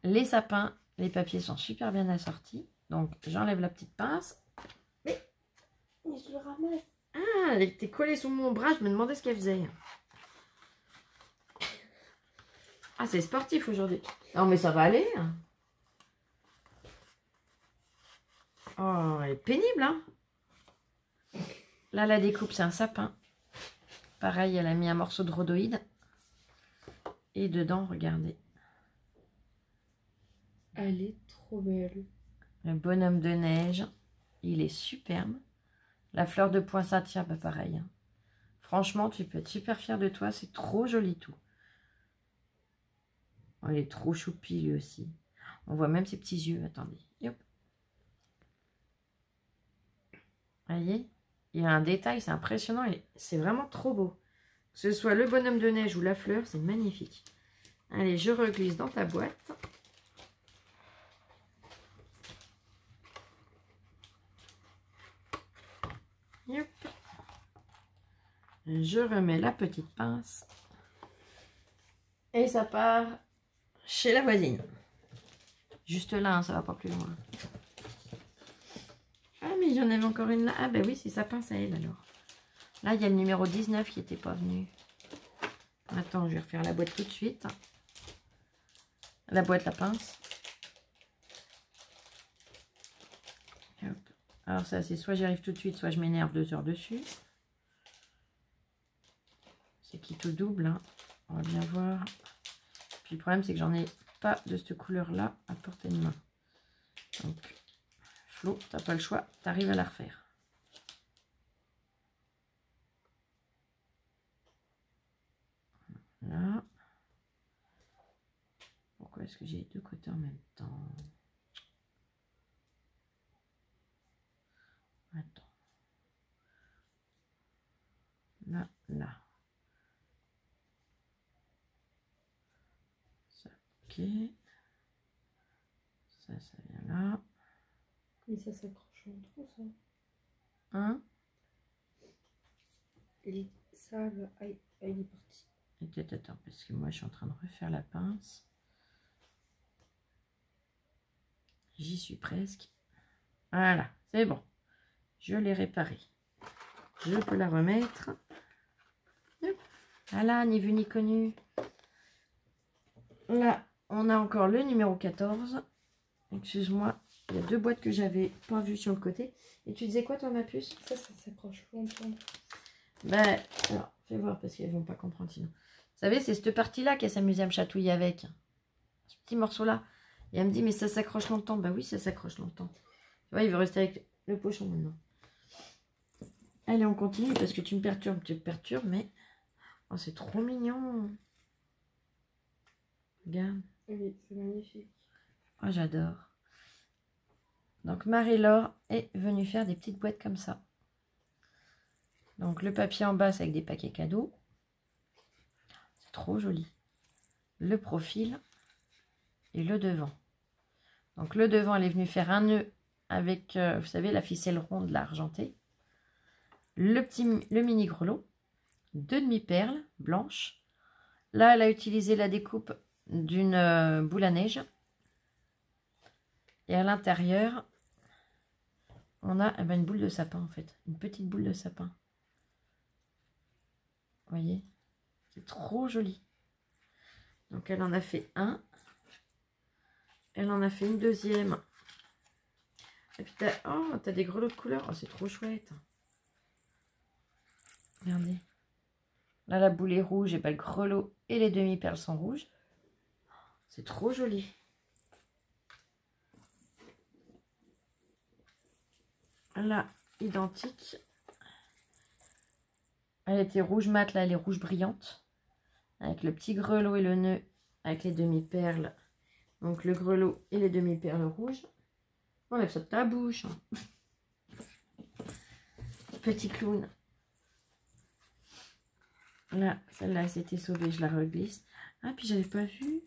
Les sapins, les papiers sont super bien assortis. Donc j'enlève la petite pince. Mais je le ramasse. Ah, elle était collée sous mon bras, je me demandais ce qu'elle faisait. Ah, c'est sportif aujourd'hui. Non, mais ça va aller. Oh, elle est pénible, hein. Là, la découpe, c'est un sapin. Pareil, elle a mis un morceau de rhodoïde. Et dedans, regardez. Elle est trop belle. Le bonhomme de neige, il est superbe. La fleur de poinsettia, bah pareil. Hein. Franchement, tu peux être super fier de toi. C'est trop joli tout. Oh, il est trop choupi lui aussi. On voit même ses petits yeux. Attendez. Hop. Voyez, il y a un détail, c'est impressionnant. C'est vraiment trop beau. Que ce soit le bonhomme de neige ou la fleur, c'est magnifique. Allez, je reglisse dans ta boîte. Hop. Je remets la petite pince. Et ça part chez la voisine. Juste là, hein, ça va pas plus loin. Ah, mais j'en avais encore une là. Ah, ben oui, c'est sa pince à elle alors. Là, il y a le numéro 19 qui n'était pas venu. Attends, je vais refaire la boîte tout de suite. La boîte, la pince. Hop. Alors ça, c'est soit j'y arrive tout de suite, soit je m'énerve 2 heures dessus. C'est qui tout double, hein. On va bien voir. Puis le problème, c'est que j'en ai pas de cette couleur-là à portée de main. Donc, Flo, t'as pas le choix, t'arrives à la refaire. Là. Pourquoi est-ce que j'ai les deux côtés en même temps? Attends. Là, là. Ça, ok. Ça vient là. Mais ça s'accroche en trop, ça. Hein? Ça, là, il est parti. Attends, parce que moi, je suis en train de refaire la pince. J'y suis presque. Voilà, c'est bon. Je l'ai réparée. Je peux la remettre. Voilà, ni vu ni connu. Là, on a encore le numéro 14. Excuse-moi, il y a deux boîtes que j'avais pas vues sur le côté. Et tu disais quoi, toi, ma puce? Ça s'accroche longtemps. Ben, alors, fais voir parce qu'elles vont pas comprendre sinon. Vous savez, c'est cette partie-là qu'elle s'amusait à me chatouiller avec. Ce petit morceau-là. Et elle me dit, mais ça s'accroche longtemps. Bah oui, ça s'accroche longtemps. Tu vois, il veut rester avec le pochon maintenant. Allez, on continue parce que tu me perturbes, mais... Oh, c'est trop mignon. Regarde. Oui, c'est magnifique. Oh, j'adore. Donc, Marie-Laure est venue faire des petites boîtes comme ça. Donc, le papier en bas, c'est avec des paquets cadeaux. C'est trop joli. Le profil et le devant. Donc, le devant, elle est venue faire un nœud avec, vous savez, la ficelle ronde, là, argentée. Le mini grelot. 2 demi-perles blanches. Là, elle a utilisé la découpe d'une boule à neige. Et à l'intérieur, on a une boule de sapin, en fait. Une petite boule de sapin. Vous voyez? C'est trop joli. Donc, elle en a fait un. Elle en a fait une deuxième. Et puis, t'as des grelots de couleur. Oh, c'est trop chouette. Regardez. Là, la boule est rouge. Et ben, le grelot et les demi-perles sont rouges. C'est trop joli. Là, identique. Elle était rouge mat, là, elle est rouge brillante. Avec le petit grelot et le nœud. Avec les demi-perles. Donc, le grelot et les demi-perles rouges. Enlève ça de ta bouche. Petit clown. Là, celle-là, elle s'était sauvée, je la reglisse. Ah, puis j'avais pas vu.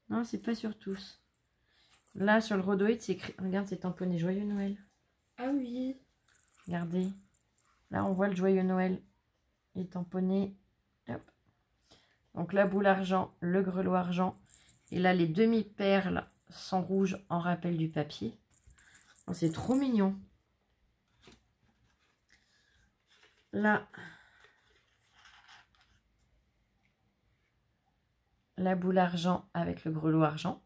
Non, c'est pas sur tous. Là, sur le rhodoïde, c'est écrit. Regarde, c'est tamponné Joyeux Noël. Ah oui. Regardez. Là, on voit le Joyeux Noël. Il est tamponné. Hop. Donc, la boule argent, le grelot argent. Et là, les demi-perles sont rouges en rappel du papier. Oh, c'est trop mignon. Là, la boule argent avec le grelot argent.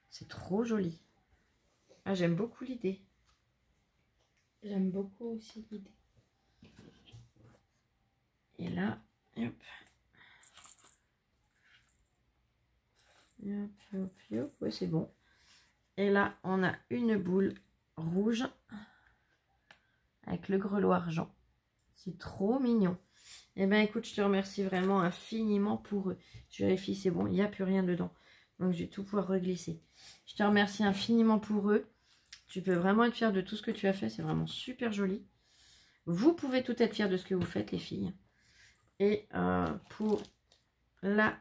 C'est trop joli. Ah, j'aime beaucoup l'idée. J'aime beaucoup aussi l'idée. Et là, hop. Hop, hop, hop. Ouais, c'est bon. Et là, on a une boule rouge avec le grelot argent. C'est trop mignon. Eh bien, écoute, je te remercie vraiment infiniment pour eux. Je vérifie, c'est bon, il n'y a plus rien dedans. Donc, je vais tout pouvoir reglisser. Je te remercie infiniment pour eux. Tu peux vraiment être fière de tout ce que tu as fait. C'est vraiment super joli. Vous pouvez tout être fiers de ce que vous faites, les filles. Et pour la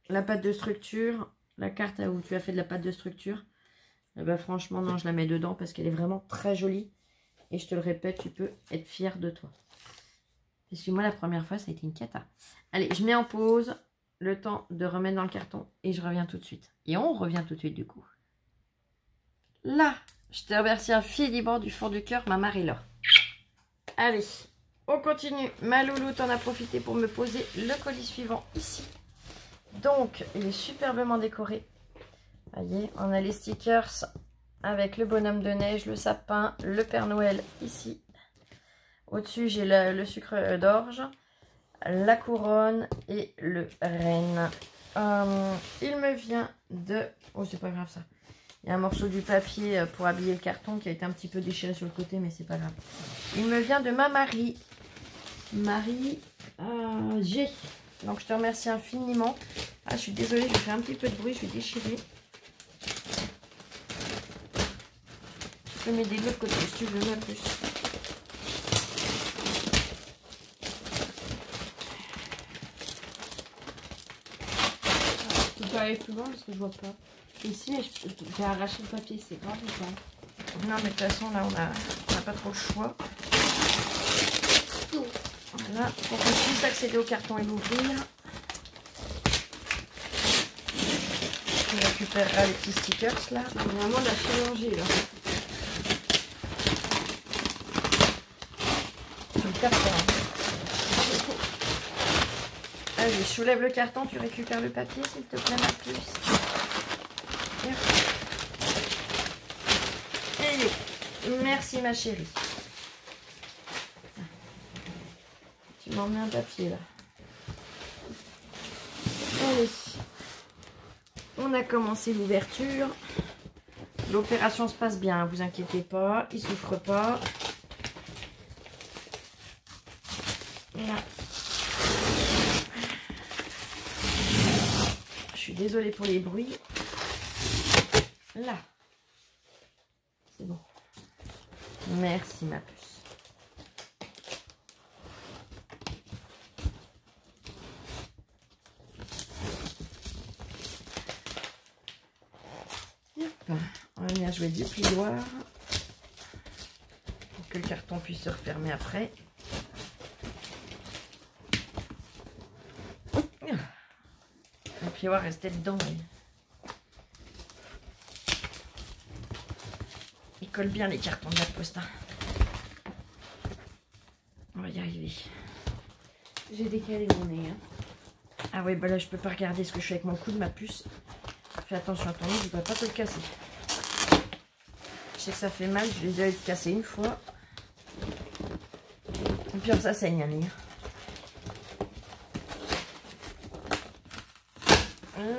pâte de structure, la carte où tu as fait de la pâte de structure, eh ben, franchement, non, je la mets dedans parce qu'elle est vraiment très jolie. Et je te le répète, tu peux être fière de toi. Parce que moi, la première fois, ça a été une cata. Allez, je mets en pause le temps de remettre dans le carton et je reviens tout de suite. Et on revient tout de suite, du coup. Là, je te remercie infiniment du fond du cœur, ma Marie-Laure. Allez, on continue. Ma loulou, t'en as profité pour me poser le colis suivant ici. Donc, il est superbement décoré. Voyez, on a les stickers avec le bonhomme de neige, le sapin, le Père Noël ici. Au-dessus, j'ai le sucre d'orge, la couronne et le renne. Il me vient de... Oh, c'est pas grave ça. Il y a un morceau du papier pour habiller le carton qui a été un petit peu déchiré sur le côté, mais c'est pas grave. Il me vient de ma Marie. Marie G. Donc je te remercie infiniment. Ah, je suis désolée, je fais un petit peu de bruit, je vais déchirer. Tu peux m'aider de l'autre côté si tu veux, ma puce. Tu peux aller plus loin parce que je vois pas. Ici, je vais arracher le papier, c'est grave ou pas? Non, mais de toute façon, là, on n'a pas trop le choix. Voilà, pour qu'on puisse accéder au carton et l'ouvrir. On récupérera les petits stickers, là. C'est vraiment de la chirurgie, là. Sur le carton. Allez, je soulève le carton, tu récupères le papier, s'il te plaît, ma puce. Et merci, ma chérie. Tu m'en mets un papier, là. Allez. On a commencé l'ouverture. L'opération se passe bien, vous inquiétez pas. Il souffre pas. Là. Je suis désolée pour les bruits. Là. C'est bon. Merci, ma puce. Hop. On va venir jouer du plioir pour que le carton puisse se refermer après. Le plioir restait dedans. Il colle bien les cartons de la poste. Hein. On va y arriver. J'ai décalé mon nez. Hein. Ah oui, bah là je peux pas regarder ce que je fais avec mon coude, ma puce. Fais attention à ton nez, je ne dois pas te le casser. Je sais que ça fait mal, je l'ai déjà cassé une fois. Et puis ça saigne, Annie.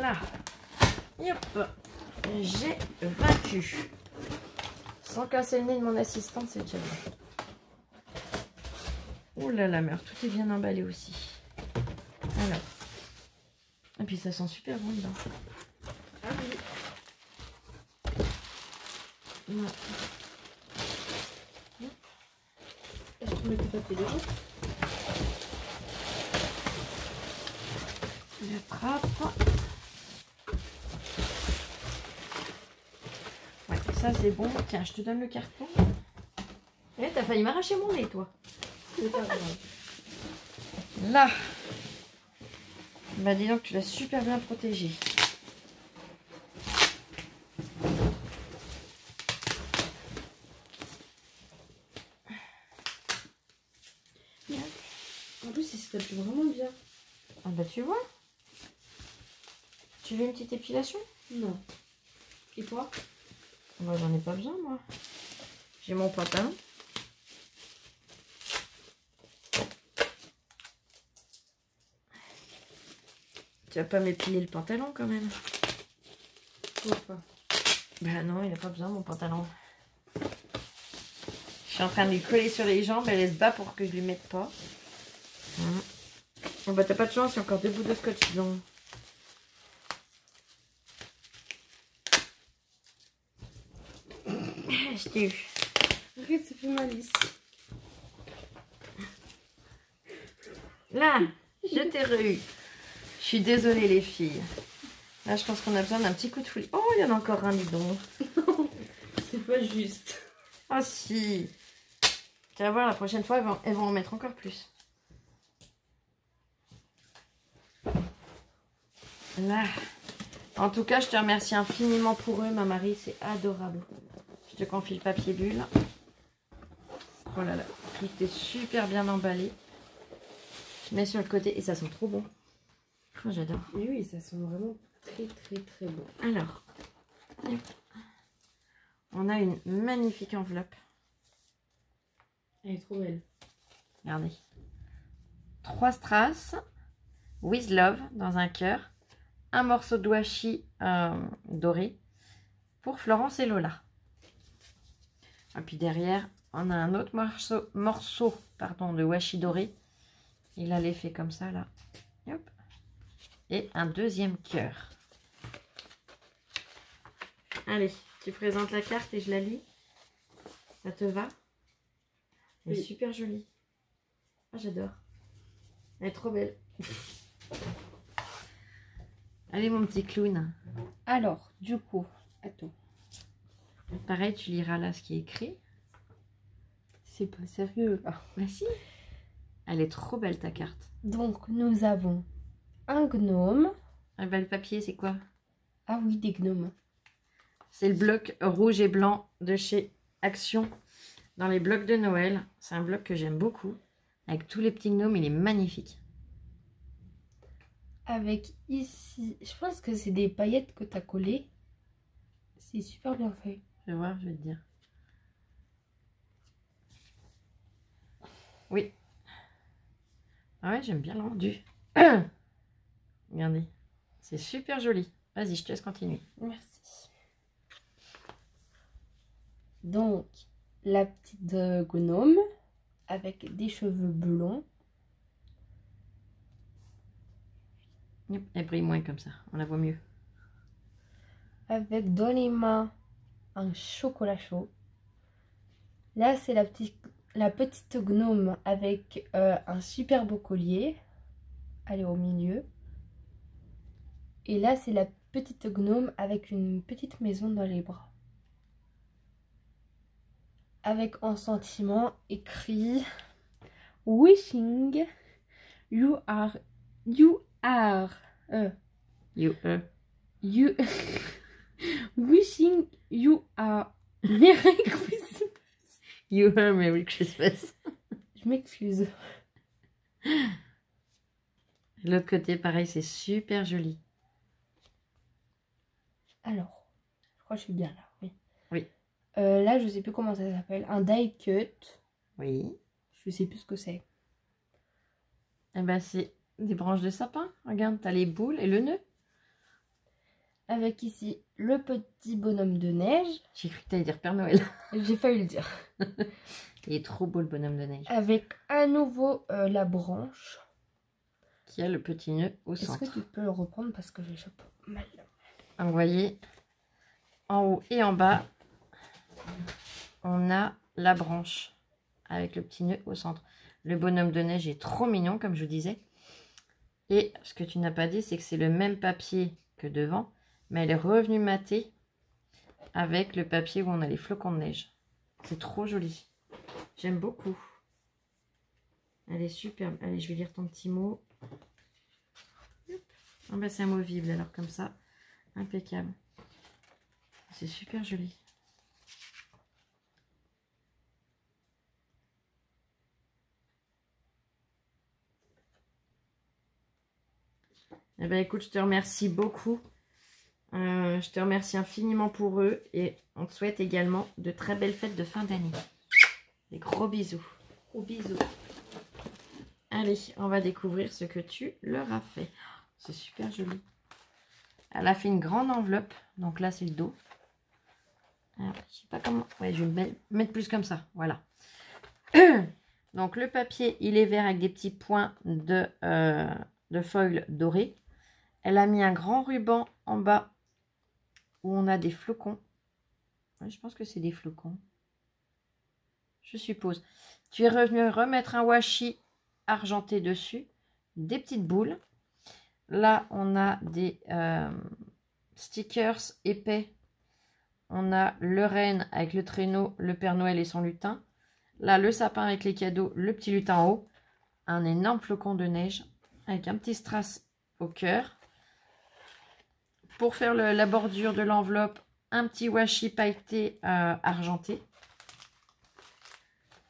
Là. Yop. J'ai vaincu. Sans casser le nez de mon assistante, c'est déjà bien. Oh là là, merde, tout est bien emballé aussi. Alors. Et puis ça sent super bon dedans. Ah oui. Ouais. Est-ce que tu mets tes papiers dedans? J'attrape. Ouais, ça c'est bon. Tiens, je te donne le carton. Eh, t'as failli m'arracher mon nez, toi. C'est pas grave. Là. Bah dis donc, tu l'as super bien protégé. En plus, il se tape vraiment bien. Ah bah tu vois. Tu veux une petite épilation? Non. Et toi? Bah j'en ai pas besoin, moi. J'ai mon pantalon. Tu vas pas m'épiler le pantalon quand même? Pourquoi? Bah non, il n'a pas besoin mon pantalon. Je suis en train de lui coller sur les jambes, elle se bat pour que je lui mette pas. Oh bah t'as pas de chance, il y a encore 2 bouts de scotch dedans. Je t'ai eu. Arrête, ça fait mal ici. Là, je t'ai re-eu. Je suis désolée les filles. Là je pense qu'on a besoin d'un petit coup de fouille. Oh, il y en a encore un, dis donc. C'est pas juste. Ah si. Tu vas voir, la prochaine fois, elles vont en mettre encore plus. Là. En tout cas, je te remercie infiniment pour eux, ma Marie. C'est adorable. Je te confie le papier bulle. Oh là là. Tout est super bien emballé. Je mets sur le côté et ça sent trop bon. Oh, j'adore. Et oui, ça sent vraiment très très très bon. Alors. On a une magnifique enveloppe. Elle est trop belle. Regardez. 3 strass. With love dans un cœur. Un morceau de washi doré pour Florence et Lola. Et puis derrière, on a un autre morceau de washi doré. Il a l'effet comme ça là. Hop. Et un deuxième cœur. Allez, tu présentes la carte et je la lis. Ça te va? Elle est super jolie. Ah, j'adore. Elle est trop belle. Allez, mon petit clown. Alors, du coup, attends. Pareil, tu liras là ce qui est écrit. C'est pas sérieux là. Bah si. Elle est trop belle ta carte. Donc, nous avons un gnome. Ah bah, le papier, c'est quoi? Ah oui, des gnomes. C'est le bloc rouge et blanc de chez Action. Dans les blocs de Noël. C'est un bloc que j'aime beaucoup. Avec tous les petits gnomes, il est magnifique. Avec ici, je pense que c'est des paillettes que tu as collées. C'est super bien fait. Je vais voir, je vais te dire. Oui. Ah ouais, j'aime bien le rendu. Regardez. C'est super joli. Vas-y, je te laisse continuer. Merci. Donc, la petite gnome avec des cheveux blonds. Elle brille moins comme ça. On la voit mieux. Avec dans les mains un chocolat chaud. Là, c'est la petite gnome avec un super beau collier. Elle est au milieu. Et là, c'est la petite gnome avec une petite maison dans les bras. Avec en sentiment écrit Wishing you are wishing you are Merry Christmas. You are Merry Christmas. Je m'excuse. L'autre côté, pareil, c'est super joli. Alors, je crois que je suis bien là, oui. Oui. Là, je sais plus comment ça s'appelle. Un die cut. Oui. Je sais plus ce que c'est. Eh ben, c'est des branches de sapin. Regarde, t'as les boules et le nœud. Avec ici le petit bonhomme de neige. J'ai cru que t'allais dire Père Noël. J'ai failli le dire. Il est trop beau le bonhomme de neige. Avec à nouveau la branche. Qui a le petit nœud au centre. Est-ce que tu peux le reprendre parce que j'échappe mal. Vous voyez, en haut et en bas, on a la branche avec le petit nœud au centre. Le bonhomme de neige est trop mignon, comme je vous disais. Et ce que tu n'as pas dit, c'est que c'est le même papier que devant, mais elle est revenue matée avec le papier où on a les flocons de neige. C'est trop joli. J'aime beaucoup. Elle est superbe. Allez, je vais lire ton petit mot. Ah bah, c'est amovible, alors comme ça, impeccable. C'est super joli. Eh ben, écoute, je te remercie beaucoup. Je te remercie infiniment pour eux et on te souhaite également de très belles fêtes de fin d'année. Des gros bisous. Gros bisous. Allez, on va découvrir ce que tu leur as fait. C'est super joli. Elle a fait une grande enveloppe. Donc là, c'est le dos. Alors, je sais pas comment. Ouais, je vais le mettre plus comme ça. Voilà. Donc le papier, il est vert avec des petits points de foil doré. Elle a mis un grand ruban en bas où on a des flocons. Ouais, je pense que c'est des flocons. Je suppose. Tu es revenu remettre un washi argenté dessus. Des petites boules. Là, on a des stickers épais. On a le renne avec le traîneau, le Père Noël et son lutin. Là, le sapin avec les cadeaux, le petit lutin en haut. Un énorme flocon de neige avec un petit strass au cœur. Pour faire la bordure de l'enveloppe, un petit washi pailleté argenté.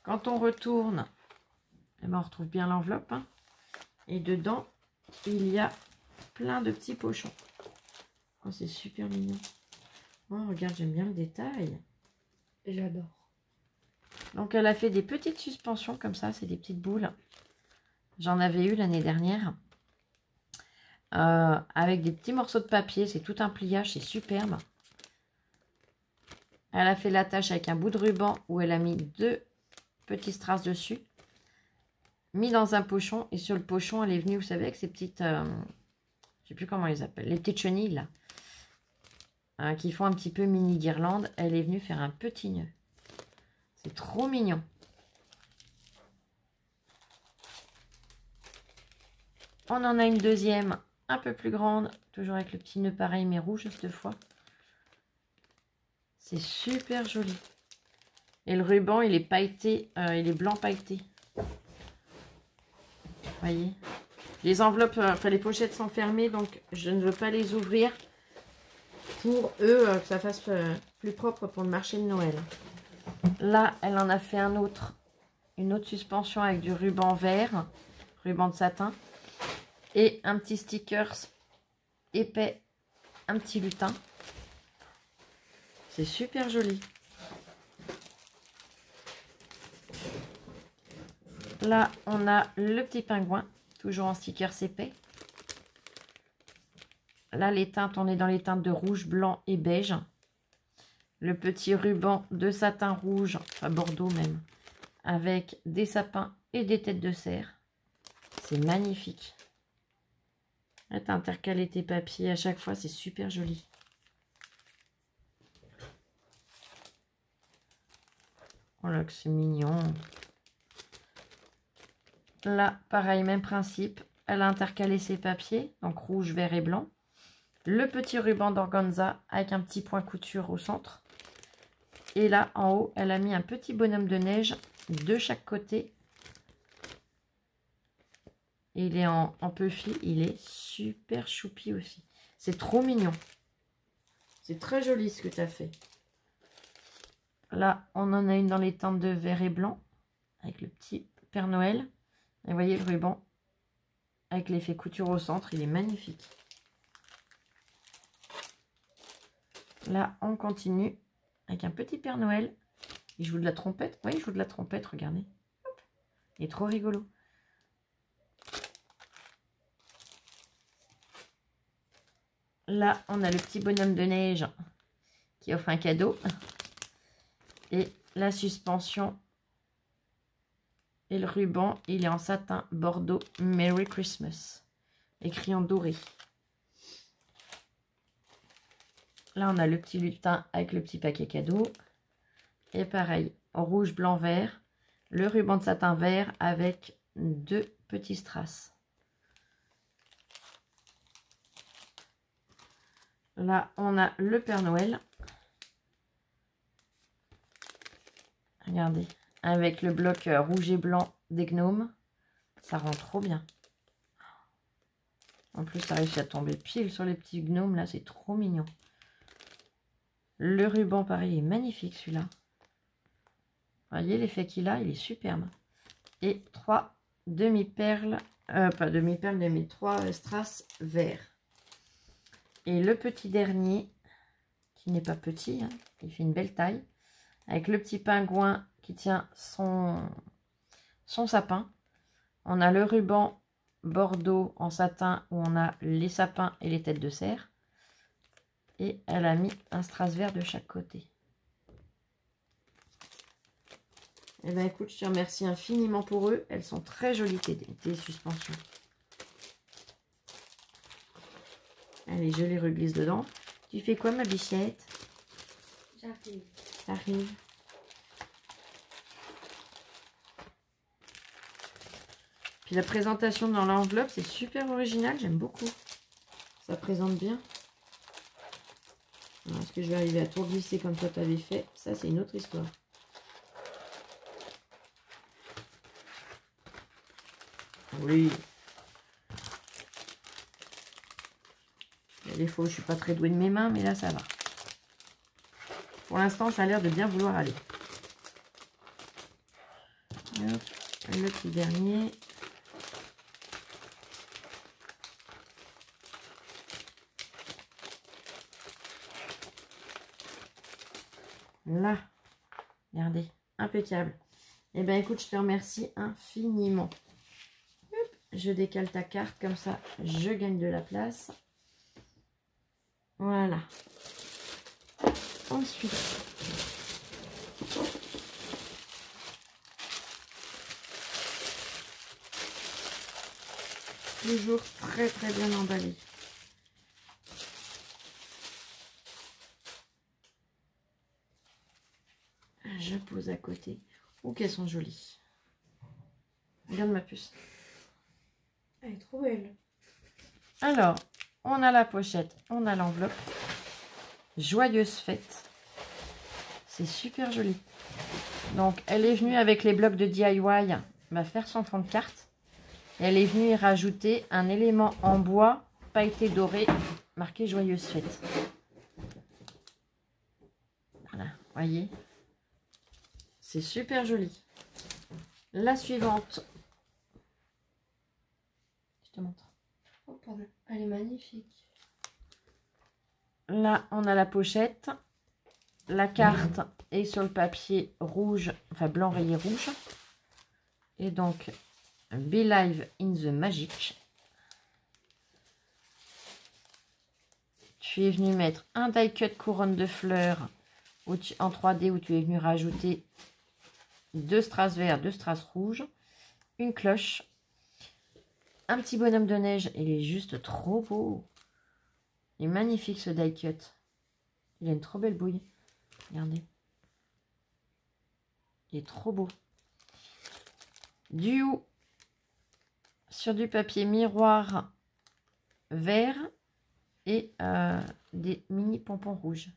Quand on retourne, eh ben, on retrouve bien l'enveloppe. Hein. Et dedans, il y a plein de petits pochons. Oh, c'est super mignon. Oh, regarde, j'aime bien le détail. J'adore. Donc elle a fait des petites suspensions comme ça, c'est des petites boules. J'en avais eu l'année dernière. Avec des petits morceaux de papier, c'est tout un pliage, c'est superbe. Elle a fait l'attache avec un bout de ruban où elle a mis 2 petits strass dessus. Mis dans un pochon, et sur le pochon, elle est venue, vous savez, avec ces petites... je ne sais plus comment ils appellent, les petites chenilles là. Qui font un petit peu mini guirlande. Elle est venue faire un petit nœud. C'est trop mignon. On en a une deuxième, un peu plus grande. Toujours avec le petit nœud pareil, mais rouge cette fois. C'est super joli. Et le ruban, il est pailleté, il est blanc pailleté. Voyez. Les enveloppes, enfin les pochettes sont fermées, donc je ne veux pas les ouvrir. Pour eux, que ça fasse plus propre pour le marché de Noël. Là, elle en a fait une autre suspension avec du ruban vert, ruban de satin, et un petit stickers épais, un petit lutin. C'est super joli. Là, on a le petit pingouin, toujours en stickers épais. Là, les teintes, on est dans les teintes de rouge, blanc et beige. Le petit ruban de satin rouge, enfin bordeaux même, avec des sapins et des têtes de cerf. C'est magnifique. Là, tu as intercalé tes papiers à chaque fois, c'est super joli. Oh là, que c'est mignon. Là, pareil, même principe. Elle a intercalé ses papiers, donc rouge, vert et blanc. Le petit ruban d'organza avec un petit point couture au centre. Et là, en haut, elle a mis un petit bonhomme de neige de chaque côté. Et il est en puffy. Il est super choupi aussi. C'est trop mignon. C'est très joli ce que tu as fait. Là, on en a une dans les teintes de vert et blanc. Avec le petit Père Noël. Et vous voyez le ruban. Avec l'effet couture au centre. Il est magnifique. Là, on continue. Avec un petit Père Noël. Il joue de la trompette. Oui, il joue de la trompette, regardez. Hop. Il est trop rigolo. Là, on a le petit bonhomme de neige qui offre un cadeau. Et la suspension et le ruban, il est en satin bordeaux Merry Christmas. Écrit en doré. Là, on a le petit lutin avec le petit paquet cadeau. Et pareil, en rouge, blanc, vert. Le ruban de satin vert avec 2 petits strass. Là, on a le Père Noël. Regardez, avec le bloc rouge et blanc des gnomes. Ça rend trop bien. En plus, ça réussit à tomber pile sur les petits gnomes. Là, c'est trop mignon. Le ruban, pareil, est magnifique celui-là. Voyez l'effet qu'il a, il est superbe. Et 3 demi-perles, pas demi-perles, mais 3 strass verts. Et le petit dernier, qui n'est pas petit, hein, il fait une belle taille, avec le petit pingouin qui tient son sapin. On a le ruban bordeaux en satin où on a les sapins et les têtes de cerf. Et elle a mis un strass vert de chaque côté. Eh bien écoute, je te remercie infiniment pour eux. Elles sont très jolies tes suspensions. Allez, je les reglisse dedans. Tu fais quoi ma bichette? J'arrive. J'arrive. Puis la présentation dans l'enveloppe, c'est super original. J'aime beaucoup. Ça présente bien. Est-ce que je vais arriver à tout glisser comme toi t'avais fait? Ça, c'est une autre histoire. Oui. Il y a des fois où je suis pas très douée de mes mains, mais là, ça va. Pour l'instant, ça a l'air de bien vouloir aller. Hop, le petit dernier. Là, regardez, impeccable. Eh bien, écoute, je te remercie infiniment. Hop, je décale ta carte, comme ça, je gagne de la place. Voilà. Ensuite, toujours très très bien emballé. Je pose à côté. Oh, qu'elles sont jolies. Regarde ma puce. Elle est trop belle. Alors, on a la pochette, on a l'enveloppe. Joyeuse fête. C'est super joli. Donc, elle est venue avec les blocs de DIY. Va faire son fond de carte. Et elle est venue y rajouter un élément en bois pailleté doré marqué Joyeuse fête. Voilà, voyez. C'est super joli. La suivante. Je te montre. Oh, pardon. Elle est magnifique. Là, on a la pochette. La carte est sur le papier rouge, enfin blanc rayé rouge. Et donc, Be Live in the Magic. Tu es venu mettre un die cut couronne de fleurs en 3D où tu es venu rajouter 2 strass verts, 2 strass rouges, une cloche, un petit bonhomme de neige. Il est juste trop beau. Il est magnifique ce die cut. Il a une trop belle bouille. Regardez. Il est trop beau. Du haut, sur du papier miroir vert et des mini pompons rouges.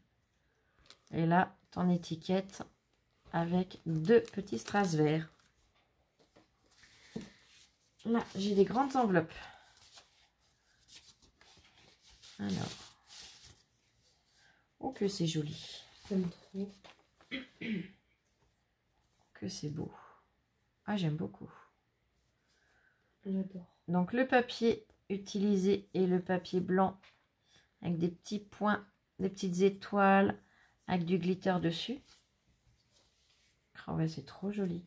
Et là, ton étiquette avec 2 petits strass verts. Là, j'ai des grandes enveloppes. Alors. Oh, que c'est joli. J'aime trop. Que c'est beau. Ah, j'aime beaucoup. J'adore. Donc, le papier utilisé est le papier blanc avec des petits points, des petites étoiles avec du glitter dessus. Oh, ouais, c'est trop joli.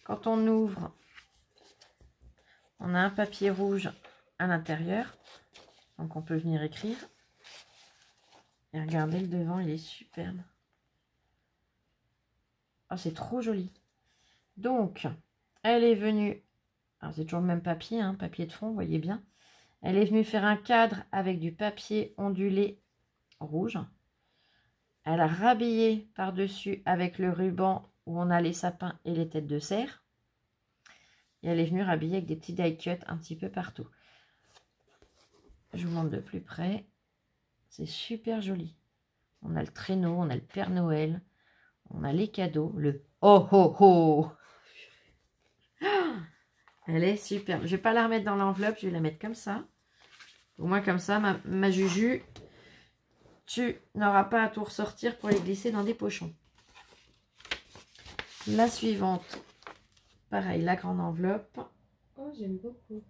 Quand on ouvre, on a un papier rouge à l'intérieur. Donc, on peut venir écrire. Et regardez le devant, il est superbe. Oh, c'est trop joli. Donc, elle est venue... Alors, c'est toujours le même papier, hein, papier de fond, vous voyez bien. Elle est venue faire un cadre avec du papier ondulé rouge. Elle a rhabillé par-dessus avec le ruban où on a les sapins et les têtes de cerf. Et elle est venue rhabiller avec des petits die cuts un petit peu partout. Je vous montre de plus près. C'est super joli. On a le traîneau, on a le Père Noël, on a les cadeaux, le oh oh oh. Elle est superbe. Je vais pas la remettre dans l'enveloppe, je vais la mettre comme ça. Au moins comme ça, ma Juju, tu n'auras pas à tout ressortir pour les glisser dans des pochons. La suivante, pareil, la grande enveloppe. Oh, j'aime beaucoup.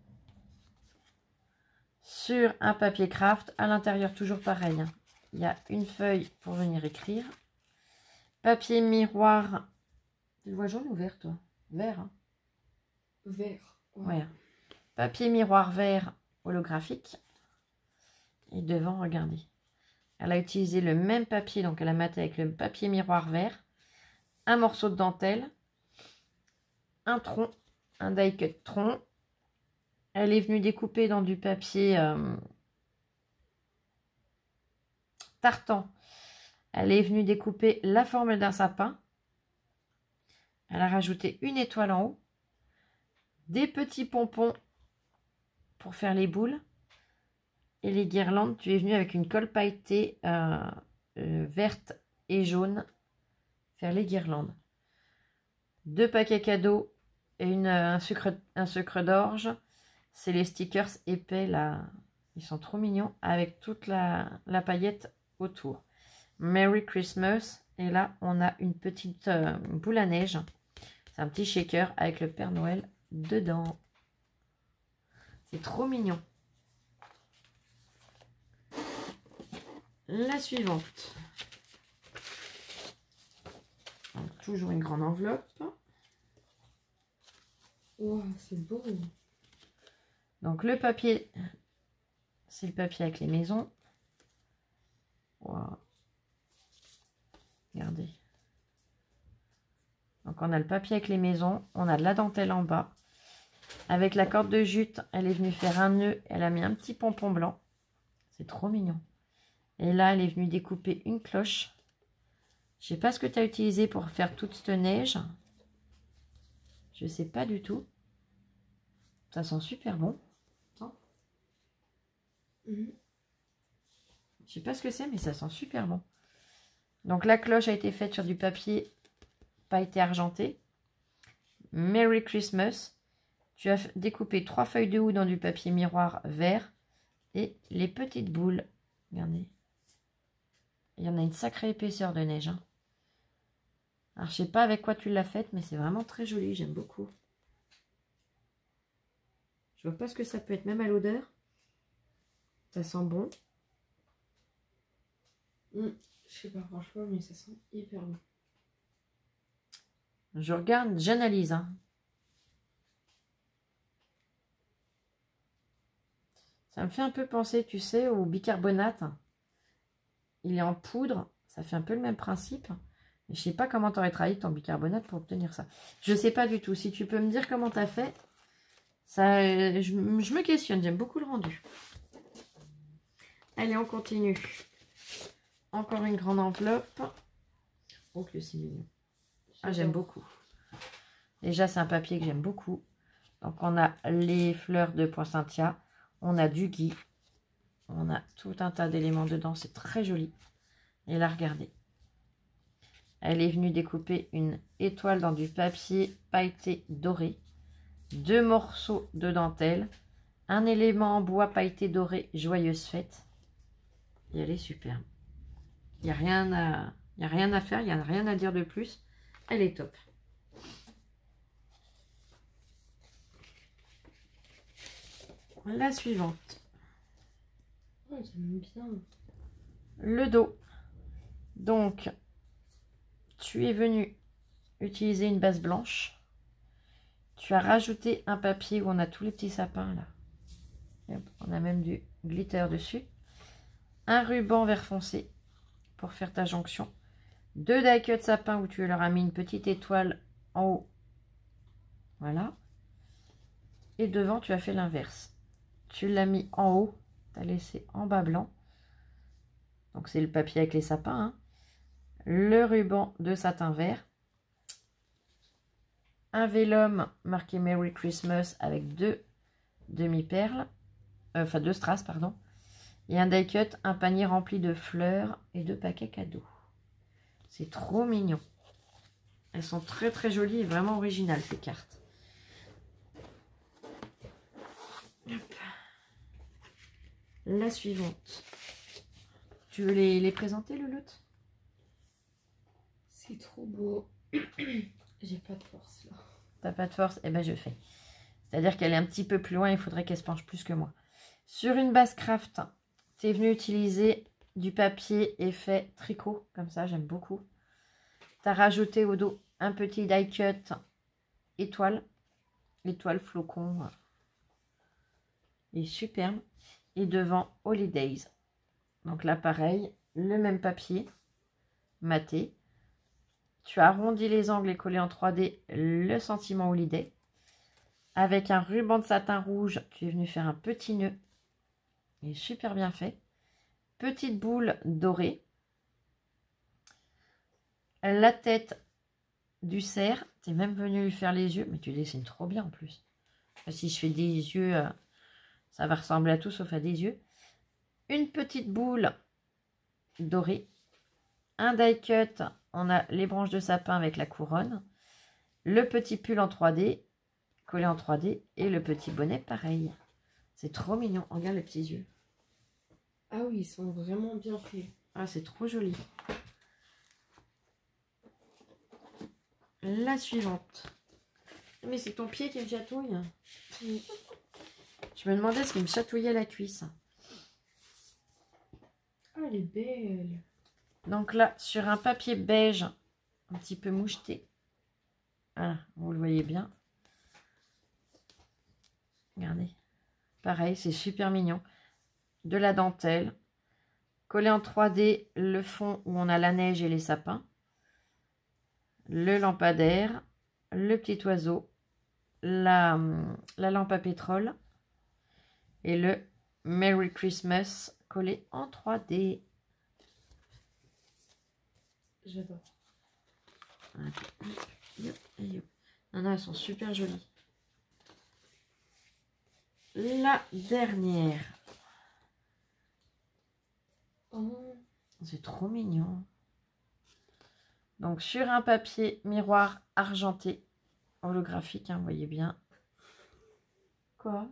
Sur un papier craft, à l'intérieur toujours pareil. Hein. Il y a une feuille pour venir écrire. Papier miroir. Tu le vois jaune ou vert, toi? Vert. Hein. Vert. Ouais. Papier miroir vert holographique. Et devant, regardez. Elle a utilisé le même papier, donc elle a maté avec le papier miroir vert. Un morceau de dentelle. Un tronc. Un die cut tronc. Elle est venue découper dans du papier tartan. Elle est venue découper la forme d'un sapin. Elle a rajouté une étoile en haut. Des petits pompons pour faire les boules. Et les guirlandes, tu es venu avec une colle pailletée verte et jaune faire les guirlandes. 2 paquets cadeaux et un sucre d'orge. C'est les stickers épais là. Ils sont trop mignons avec toute la paillette autour. Merry Christmas. Et là, on a une petite boule à neige. C'est un petit shaker avec le Père Noël dedans. C'est trop mignon. La suivante. Donc, toujours une grande enveloppe. Wow, c'est beau. Donc le papier, c'est le papier avec les maisons. Wow. Regardez. Donc on a le papier avec les maisons, on a de la dentelle en bas. Avec la corde de jute, elle est venue faire un nœud, elle a mis un petit pompon blanc. C'est trop mignon. Et là, elle est venue découper une cloche. Je sais pas ce que tu as utilisé pour faire toute cette neige. Je sais pas du tout. Ça sent super bon. Attends. Je sais pas ce que c'est, mais ça sent super bon. Donc la cloche a été faite sur du papier pailleté argenté. Merry Christmas. Tu as découpé 3 feuilles de houx dans du papier miroir vert. Et les petites boules. Regardez. Il y en a une sacrée épaisseur de neige. Hein. Alors, je sais pas avec quoi tu l'as faite, mais c'est vraiment très joli. J'aime beaucoup. Je vois pas ce que ça peut être, même à l'odeur. Ça sent bon. Je sais pas franchement, mais ça sent hyper bon. Je regarde, j'analyse. Hein. Ça me fait un peu penser, tu sais, au bicarbonate. Il est en poudre. Ça fait un peu le même principe. Mais je sais pas comment tu aurais travaillé ton bicarbonate pour obtenir ça. Je sais pas du tout. Si tu peux me dire comment tu as fait, ça, je me questionne. J'aime beaucoup le rendu. Allez, on continue. Encore une grande enveloppe. Oh, que c'est mignon. Ah, j'aime beaucoup. Déjà, c'est un papier que j'aime beaucoup. Donc, on a les fleurs de poinsettia. On a du gui. On a tout un tas d'éléments dedans. C'est très joli. Et là, regardez. Elle est venue découper une étoile dans du papier pailleté doré. 2 morceaux de dentelle. Un élément en bois pailleté doré. Joyeuse fête. Et elle est superbe. Il n'y a rien à faire. Il n'y a rien à dire de plus. Elle est top. La suivante. Oh, j'aime bien. Le dos. Donc, tu es venu utiliser une base blanche. Tu as rajouté un papier où on a tous les petits sapins là. Et on a même du glitter dessus. Un ruban vert foncé pour faire ta jonction. 2 die-cut de sapin où tu leur as mis une petite étoile en haut. Voilà. Et devant, tu as fait l'inverse. Tu l'as mis en haut. Tu as laissé en bas blanc. Donc, c'est le papier avec les sapins. Hein. Le ruban de satin vert. Un vélum marqué Merry Christmas avec 2 demi-perles. Enfin, 2 strass, pardon. Et un die-cut, un panier rempli de fleurs et de paquets cadeaux. C'est trop mignon. Elles sont très très jolies et vraiment originales ces cartes. Hop. La suivante. Tu veux les présenter, Louloute? C'est trop beau. J'ai pas de force là. T'as pas de force? Eh ben je fais. C'est-à-dire qu'elle est un petit peu plus loin, il faudrait qu'elle se penche plus que moi. Sur une base craft, tu es venu utiliser du papier effet tricot, comme ça, j'aime beaucoup. Tu as rajouté au dos un petit die cut étoile flocon. Il est superbe. Et devant Holidays. Donc là, pareil, le même papier maté. Tu as arrondi les angles et collé en 3D le sentiment Holiday. Avec un ruban de satin rouge, tu es venu faire un petit nœud. Il est super bien fait. Petite boule dorée. La tête du cerf. Tu es même venu lui faire les yeux. Mais tu dessines trop bien en plus. Si je fais des yeux, ça va ressembler à tout sauf à des yeux. Une petite boule dorée. Un die cut. On a les branches de sapin avec la couronne. Le petit pull en 3D. Collé en 3D. Et le petit bonnet pareil. C'est trop mignon. Regarde les petits yeux. Ah oui, ils sont vraiment bien faits. Ah, c'est trop joli. La suivante. Mais c'est ton pied qui me chatouille. Je me demandais ce qui me chatouillait la cuisse. Ah, elle est belle. Donc là, sur un papier beige, un petit peu moucheté. Voilà, vous le voyez bien. Regardez. Pareil, c'est super mignon. De la dentelle. Collé en 3D, le fond où on a la neige et les sapins. Le lampadaire. Le petit oiseau. La lampe à pétrole. Et le Merry Christmas collé en 3D. J'adore. Non, non, elles sont super jolies. La dernière. Oh. C'est trop mignon. Donc, sur un papier miroir argenté, holographique, hein, vous voyez bien. Quoi?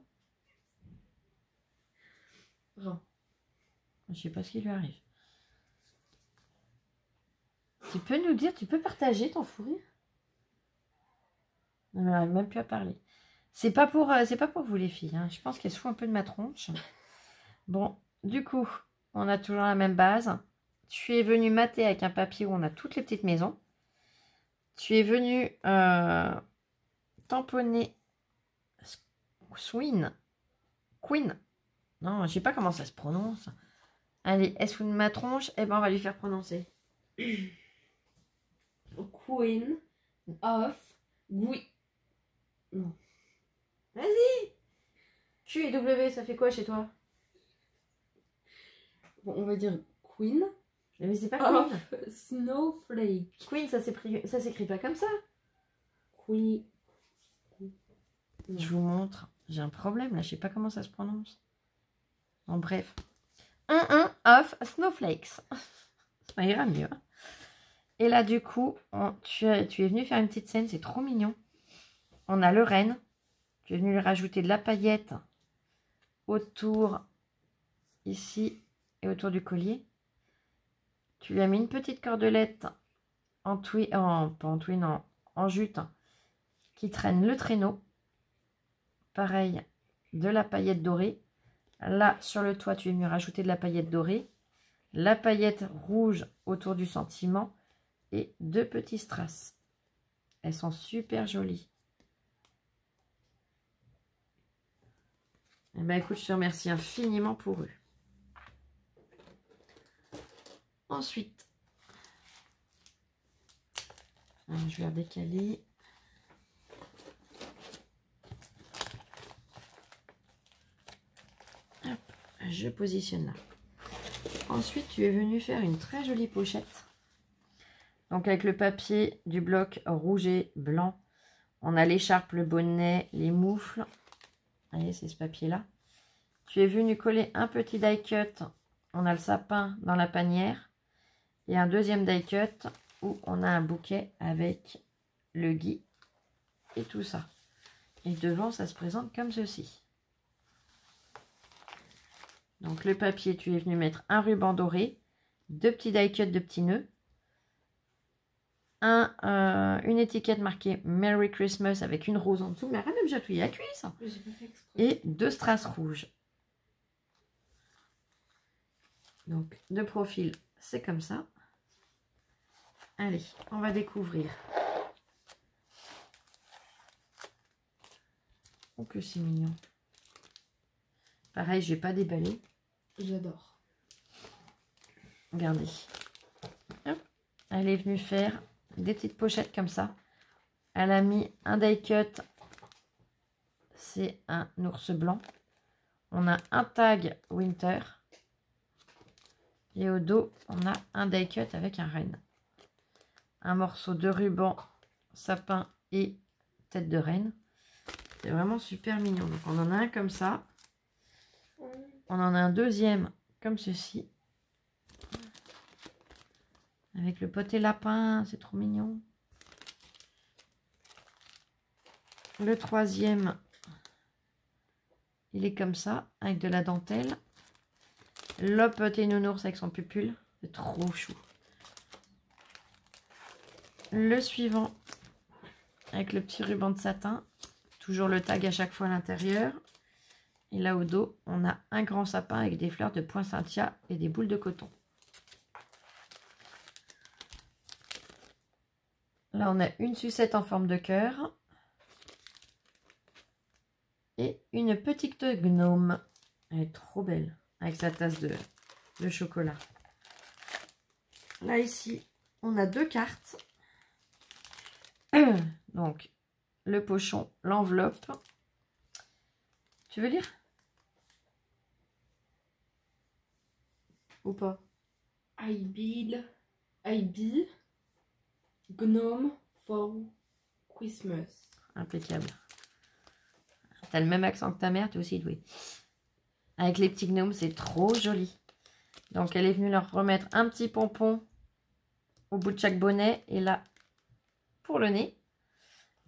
Je sais pas ce qui lui arrive. Tu peux nous dire, tu peux partager ton fou rire? Non, mais elle n'arrive même plus à parler. C'est pas pour vous les filles. Hein. Je pense qu'elle se fout un peu de ma tronche. Bon, du coup, on a toujours la même base. Tu es venu mater avec un papier où on a toutes les petites maisons. Tu es venu tamponner Queen. Non, je sais pas comment ça se prononce. Allez, elle se fout de ma tronche. Eh ben, on va lui faire prononcer. Queen of Gui. Non. Vas-y. Q et W, ça fait quoi chez toi? Bon, on va dire Queen. Mais c'est pas Queen. Of Snowflake. Queen, ça s'écrit pas comme ça. Queen. Je vous montre. J'ai un problème là, je sais pas comment ça se prononce. En bref. Of Snowflakes. Ça ira mieux. Hein. Et là, du coup, tu es venu faire une petite scène, c'est trop mignon. On a le renne. Tu es venu lui rajouter de la paillette autour, ici, et autour du collier. Tu lui as mis une petite cordelette en jute qui traîne le traîneau. Pareil, de la paillette dorée. Là, sur le toit, tu es venu rajouter de la paillette dorée. La paillette rouge autour du sentiment. Et 2 petits strass. Elles sont super jolies. Eh ben, écoute, je te remercie infiniment pour eux. Ensuite, alors, je vais redécaler. Hop, je positionne là. Ensuite, tu es venu faire une très jolie pochette. Donc, avec le papier du bloc rouge et blanc, on a l'écharpe, le bonnet, les moufles. Vous voyez, c'est ce papier-là. Tu es venu coller un petit die cut. On a le sapin dans la panière. Et un deuxième die cut où on a un bouquet avec le gui et tout ça. Et devant, ça se présente comme ceci. Donc, le papier, tu es venu mettre un ruban doré, 2 petits die cut de petits nœuds. Une étiquette marquée Merry Christmas avec une rose en dessous. Mais arrête de me chatouiller la cuisse. Et 2 strass rouges. Donc, de profil, c'est comme ça. Allez, on va découvrir. Oh, que c'est mignon. Pareil, je vais pas déballer. J'adore. Regardez. Hop. Elle est venue faire des petites pochettes comme ça. Elle a mis un die cut. C'est un ours blanc. On a un tag Winter. Et au dos, on a un die cut avec un renne. Un morceau de ruban, sapin et tête de renne. C'est vraiment super mignon. Donc on en a un comme ça. On en a un deuxième comme ceci. Avec le poté lapin, c'est trop mignon. Le troisième, il est comme ça, avec de la dentelle. Le poté nounours avec son pupule, c'est trop chou. Le suivant, avec le petit ruban de satin. Toujours le tag à chaque fois à l'intérieur. Et là au dos, on a un grand sapin avec des fleurs de poinsettia et des boules de coton. Là, on a une sucette en forme de cœur. Et une petite gnome. Elle est trop belle. Avec sa tasse de chocolat. Là, ici, on a 2 cartes. Donc, le pochon, l'enveloppe. Tu veux lire? Ou pas? I be gnome for Christmas. Impeccable. T'as le même accent que ta mère, tu es aussi douée. Avec les petits gnomes, c'est trop joli. Donc, elle est venue leur remettre un petit pompon au bout de chaque bonnet. Et là, pour le nez,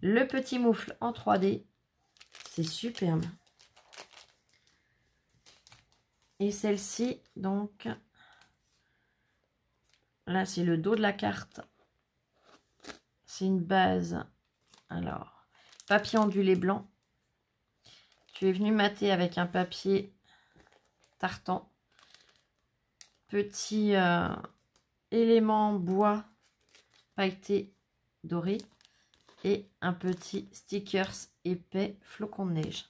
le petit moufle en 3D. C'est superbe. Et celle-ci, donc, là, c'est le dos de la carte. C'est une base. Alors, papier ondulé blanc. Tu es venu mater avec un papier tartan. Petit élément bois pailleté doré. Et un petit stickers épais flocon de neige.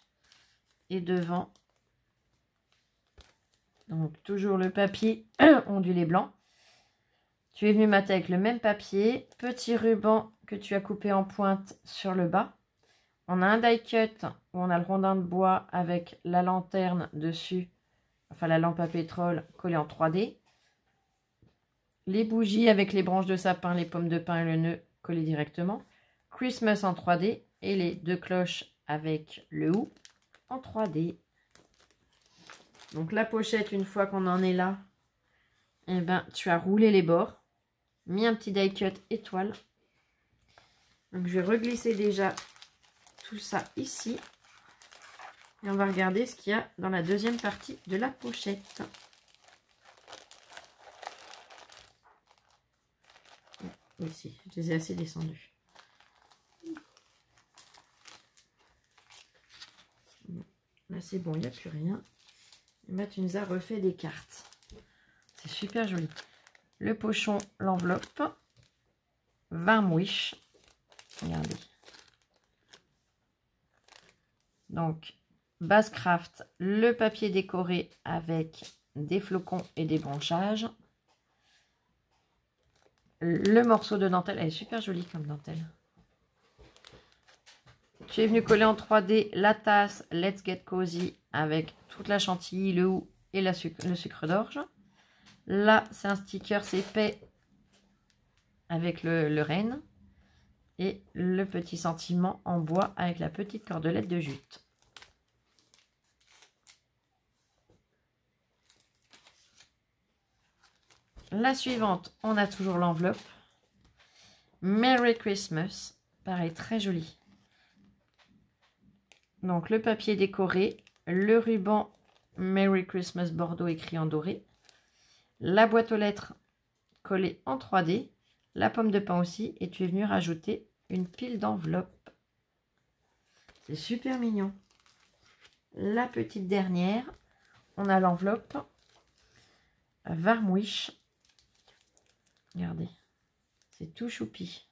Et devant, donc toujours le papier ondulé blanc. Tu es venu mater avec le même papier. Petit ruban que tu as coupé en pointe sur le bas. On a un die cut où on a le rondin de bois avec la lanterne dessus. Enfin la lampe à pétrole collée en 3D. Les bougies avec les branches de sapin, les pommes de pin et le nœud collés directement. Christmas en 3D. Et les 2 cloches avec le ou en 3D. Donc la pochette, une fois qu'on en est là, eh ben, tu as roulé les bords. Mis un petit die cut étoile. Donc je vais reglisser déjà tout ça ici. Et on va regarder ce qu'il y a dans la deuxième partie de la pochette. Ici, je les ai assez descendus. Bon, là c'est bon, il n'y a plus rien. Et là tu nous as refait des cartes. C'est super joli. Le pochon, l'enveloppe. Varmwish. Regardez. Donc, base craft, le papier décoré avec des flocons et des branchages. Le morceau de dentelle, elle est super jolie comme dentelle. Tu es venu coller en 3D la tasse Let's Get Cozy avec toute la chantilly, le hou et le sucre d'orge. Là, c'est un sticker épais avec le renne. Et le petit sentiment en bois avec la petite cordelette de jute. La suivante, on a toujours l'enveloppe. Merry Christmas. Pareil, très joli. Donc, le papier décoré. Le ruban Merry Christmas Bordeaux écrit en doré. La boîte aux lettres collée en 3D. La pomme de pain aussi. Et tu es venu rajouter une pile d'enveloppes. C'est super mignon. La petite dernière. On a l'enveloppe. Varmwish. Regardez. C'est tout choupi.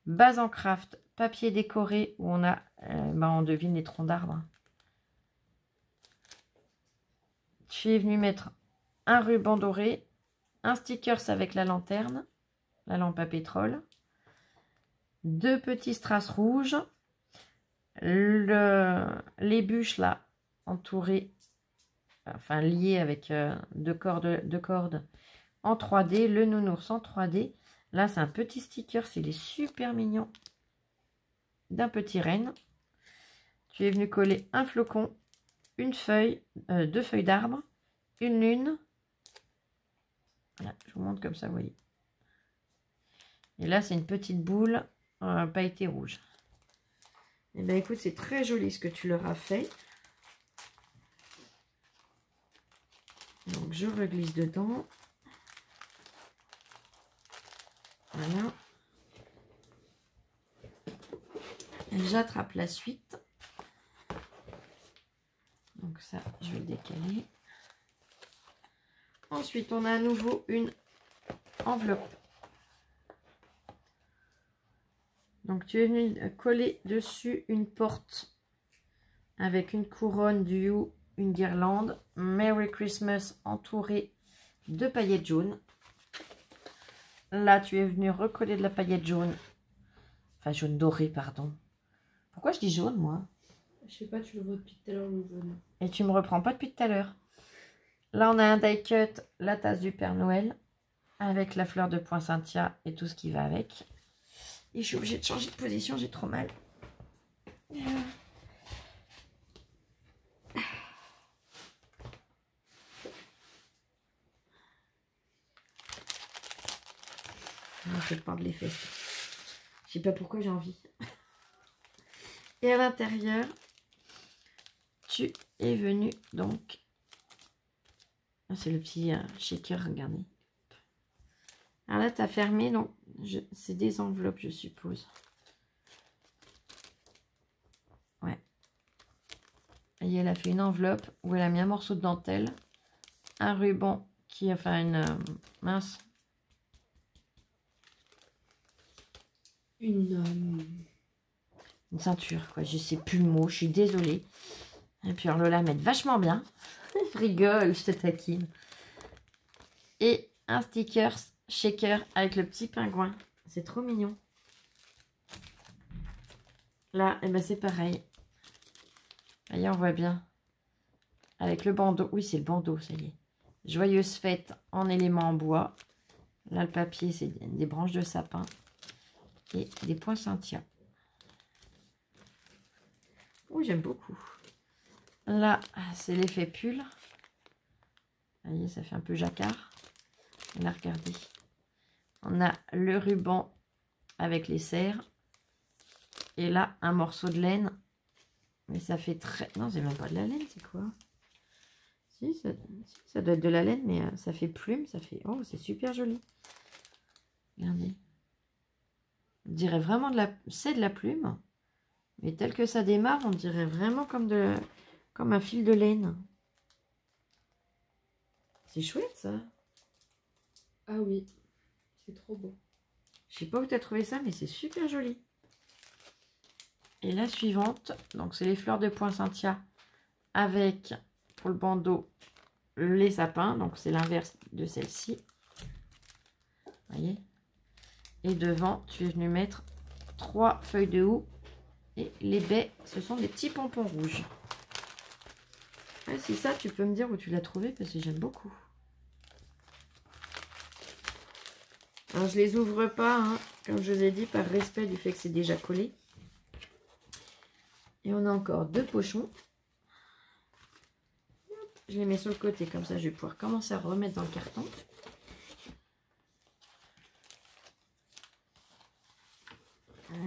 Base en craft. Papier décoré où on a... on devine les troncs d'arbres. Tu es venu mettre un ruban doré. Un stickers avec la lanterne. La lampe à pétrole. 2 petits strass rouges. Les bûches là, entourées, enfin liées avec 2 cordes en 3D. Le nounours en 3D. Là, c'est un petit sticker, il est super mignon. D'un petit renne. Tu es venu coller un flocon, une feuille, 2 feuilles d'arbre, une lune. Voilà, je vous montre comme ça, vous voyez. Et là, c'est une petite boule pailletée rouge. Et bien, écoute, c'est très joli ce que tu leur as fait. Donc, je reglisse dedans. Voilà. J'attrape la suite. Donc ça, je vais le décaler. Ensuite, on a à nouveau une enveloppe. Donc, tu es venu coller dessus une porte avec une couronne du You, une guirlande. Merry Christmas entouré de paillettes jaunes. Là, tu es venu recoller de la paillette jaune. Enfin, jaune doré, pardon. Pourquoi je dis jaune, moi? Je sais pas, tu le vois depuis tout à l'heure, le jaune. Et tu me reprends pas depuis tout à l'heure. Là, on a un die cut, la tasse du Père Noël, avec la fleur de poinsettia et tout ce qui va avec. Et je suis obligée de changer de position, j'ai trop mal. Je vais prendre les fesses. Je sais pas pourquoi j'ai envie. Et à l'intérieur, tu es venu donc. C'est le petit shaker, regardez. Alors là, tu as fermé, donc c'est des enveloppes, je suppose. Ouais. Et elle a fait une enveloppe où elle a mis un morceau de dentelle, un ruban qui a fait une mince. Une ceinture, quoi. Je sais plus le mot, je suis désolée. Et puis alors Lola m'aide vachement bien. Je rigole, je te taquine. Et un sticker shaker avec le petit pingouin. C'est trop mignon. Là, et ben c'est pareil. Voyez, on voit bien. Avec le bandeau. Oui, c'est le bandeau, ça y est. Joyeuse fête en éléments en bois. Là, le papier, c'est des branches de sapin. Et des poinsettias. Oui, j'aime beaucoup. Là, c'est l'effet pull. Vous voyez, ça fait un peu jacquard. Et là, regardez. On a le ruban avec les serres. Et là, un morceau de laine. Mais ça fait très... Non, c'est même pas de la laine, c'est quoi? Si, ça doit être de la laine, mais ça fait plume. Ça fait... Oh, c'est super joli. Regardez. On dirait vraiment de la... C'est de la plume. Mais tel que ça démarre, on dirait vraiment comme un fil de laine. C'est chouette, ça. Ah oui, c'est trop beau. Je sais pas où tu as trouvé ça, mais c'est super joli. Et la suivante, donc c'est les fleurs de poinsettia avec, pour le bandeau, les sapins. Donc c'est l'inverse de celle-ci. Vous voyez? Et devant, tu es venu mettre 3 feuilles de houx. Et les baies, ce sont des petits pompons rouges. Ouais, si ça, tu peux me dire où tu l'as trouvé, parce que j'aime beaucoup. Alors, je les ouvre pas, hein, comme je vous ai dit, par respect du fait que c'est déjà collé. Et on a encore 2 pochons. Je les mets sur le côté, comme ça, je vais pouvoir commencer à remettre dans le carton.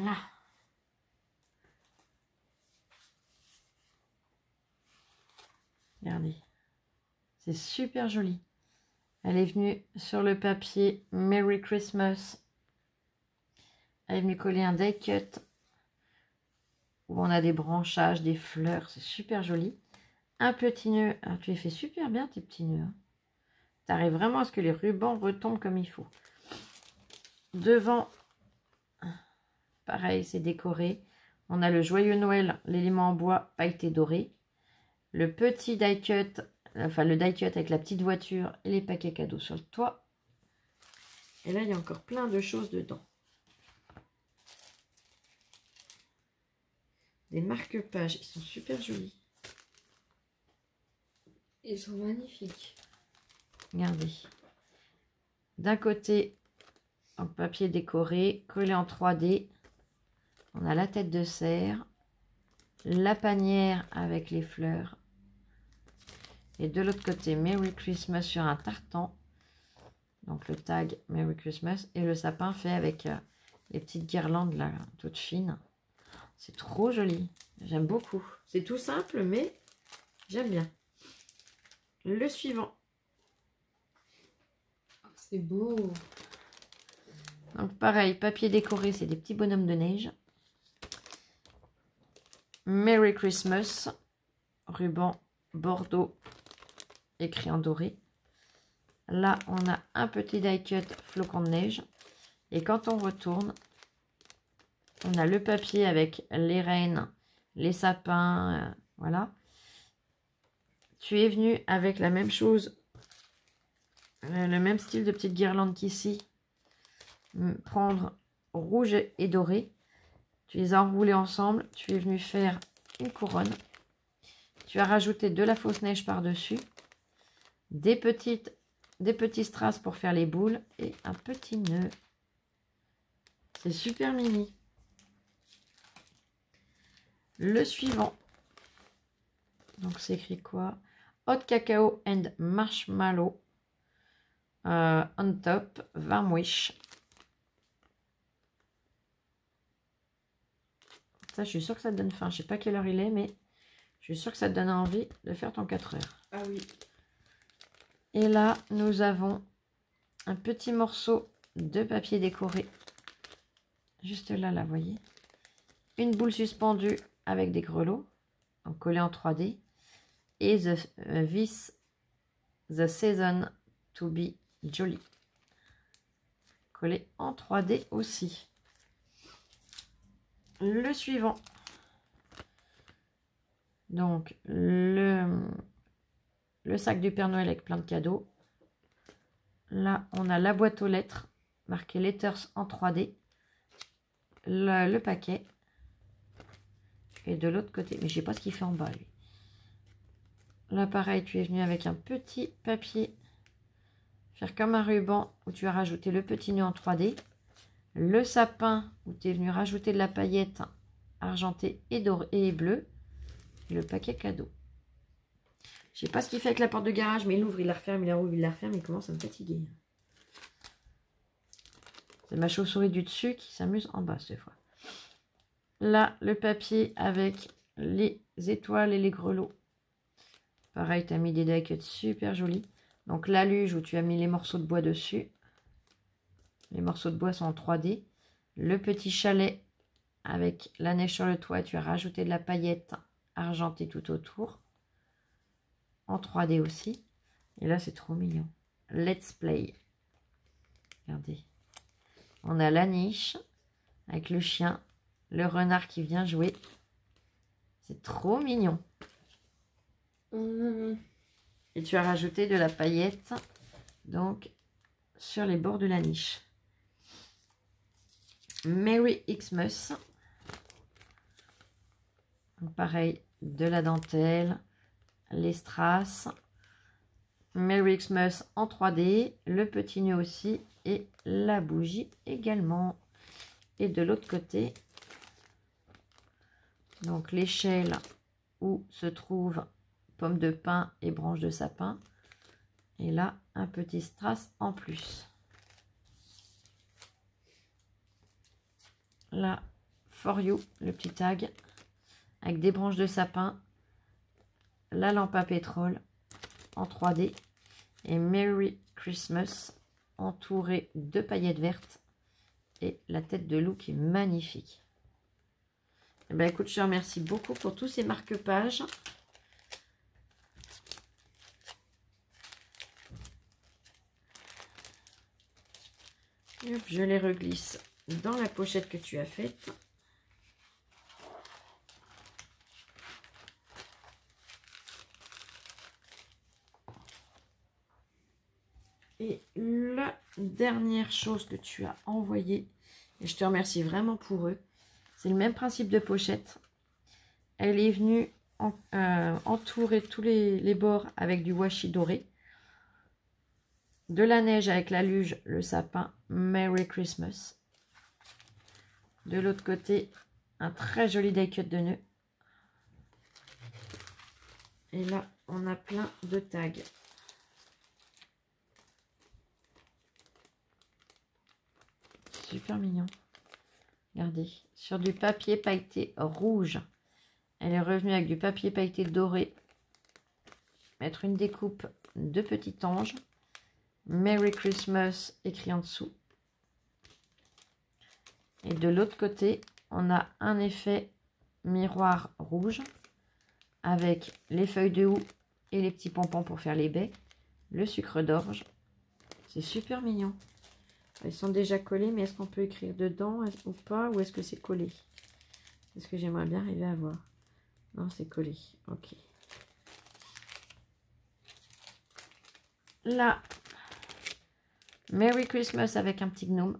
Là. Regardez. C'est super joli. Elle est venue sur le papier Merry Christmas. Elle est venue coller un die cut où on a des branchages, des fleurs. C'est super joli. Un petit nœud. Alors, tu les fais super bien, tes petits nœuds. Hein. Tu arrives vraiment à ce que les rubans retombent comme il faut. Devant, pareil, c'est décoré. On a le joyeux Noël, l'élément en bois pailleté doré. Le petit die cut, enfin le die cut avec la petite voiture et les paquets cadeaux sur le toit. Et là, il y a encore plein de choses dedans. Des marque-pages, ils sont super jolis. Ils sont magnifiques. Regardez. D'un côté, en papier décoré, collé en 3D. On a la tête de cerf, la panière avec les fleurs. Et de l'autre côté, Merry Christmas sur un tartan. Donc le tag Merry Christmas. Et le sapin fait avec les petites guirlandes là, toutes fines. C'est trop joli. J'aime beaucoup. C'est tout simple, mais j'aime bien. Le suivant. C'est beau. Donc pareil, papier décoré, c'est des petits bonhommes de neige. Merry Christmas. Ruban bordeaux écrit en doré. Là, on a un petit die cut flocon de neige. Et quand on retourne, on a le papier avec les rennes, les sapins, Voilà. Tu es venu avec la même chose, le même style de petite guirlande qu'ici. Prendre rouge et doré. Tu les as enroulés ensemble. Tu es venu faire une couronne. Tu as rajouté de la fausse neige par-dessus. Des petits strass pour faire les boules. Et un petit nœud. C'est super mini. Le suivant. Donc c'est écrit quoi? Hot cacao and marshmallow. On top. Varmwish. Ça, je suis sûre que ça te donne faim. Je sais pas quelle heure il est, mais je suis sûre que ça te donne envie de faire ton 4 heures. Ah oui. Et là, nous avons un petit morceau de papier décoré. Juste là, vous voyez. Une boule suspendue avec des grelots. Donc collé en 3D. Et the season to be jolly. Collé en 3D aussi. Le suivant. Donc, le sac du Père Noël avec plein de cadeaux. Là, on a la boîte aux lettres, marqué Letters en 3D. Le paquet. Et de l'autre côté, mais je sais pas ce qu'il fait en bas, lui. Là, pareil, tu es venu avec un petit papier. Faire comme un ruban où tu as rajouté le petit nœud en 3D. Le sapin où tu es venu rajouter de la paillette argentée et dorée et bleue. Et le paquet cadeau. Je sais pas ce qu'il fait avec la porte de garage, mais il ouvre, il la referme, il la ouvre, il la referme, il commence à me fatiguer. C'est ma chauve-souris du dessus qui s'amuse en bas cette fois. Là, le papier avec les étoiles et les grelots. Pareil, tu as mis des die-cuts super jolis. Donc la luge où tu as mis les morceaux de bois dessus. Les morceaux de bois sont en 3D. Le petit chalet avec la neige sur le toit. Tu as rajouté de la paillette argentée tout autour. En 3D aussi. Et là, c'est trop mignon. Let's play. Regardez. On a la niche avec le chien. Le renard qui vient jouer. C'est trop mignon. Et tu as rajouté de la paillette. Donc, sur les bords de la niche. Merry Xmas. Donc, pareil, de la dentelle. Les strass, Merry Xmas en 3D, le petit nœud aussi et la bougie également. Et de l'autre côté, donc l'échelle où se trouvent pommes de pin et branches de sapin. Et là, un petit strass en plus. Là, For You, le petit tag avec des branches de sapin. La lampe à pétrole en 3D et Merry Christmas entourée de paillettes vertes et la tête de loup qui est magnifique. Et ben écoute, je te remercie beaucoup pour tous ces marque-pages. Je les reglisse dans la pochette que tu as faite. Et la dernière chose que tu as envoyée, et je te remercie vraiment pour eux, c'est le même principe de pochette. Elle est venue entourer tous les bords avec du washi doré. De la neige avec la luge, le sapin, Merry Christmas. De l'autre côté, un très joli die-cut de nœuds. Et là, on a plein de tags. Super mignon. Regardez, sur du papier pailleté rouge. Elle est revenue avec du papier pailleté doré. Mettre une découpe de petit ange. Merry Christmas écrit en dessous. Et de l'autre côté, on a un effet miroir rouge avec les feuilles de houx et les petits pompons pour faire les baies. Le sucre d'orge. C'est super mignon. Ils sont déjà collés, mais est-ce qu'on peut écrire dedans ou pas? Ou est-ce que c'est collé? C'est ce que j'aimerais bien arriver à voir. Non, c'est collé. Ok. Là, Merry Christmas avec un petit gnome.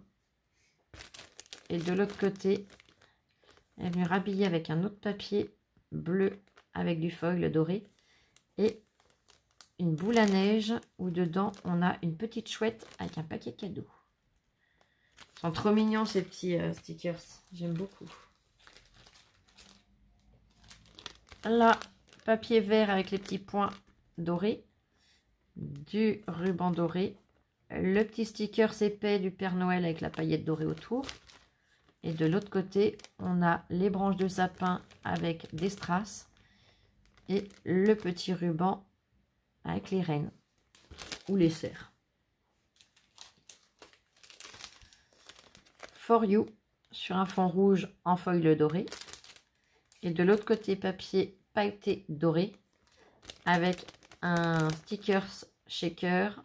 Et de l'autre côté, elle vient rhabiller avec un autre papier bleu avec du foil doré. Et une boule à neige où dedans, on a une petite chouette avec un paquet cadeau. Ils sont trop mignons ces petits stickers. J'aime beaucoup. Là, papier vert avec les petits points dorés. Du ruban doré. Le petit sticker épais du Père Noël avec la paillette dorée autour. Et de l'autre côté, on a les branches de sapin avec des strass. Et le petit ruban avec les rennes ou les cerfs. For You sur un fond rouge en feuille dorée. Et de l'autre côté, papier pailleté doré avec un stickers shaker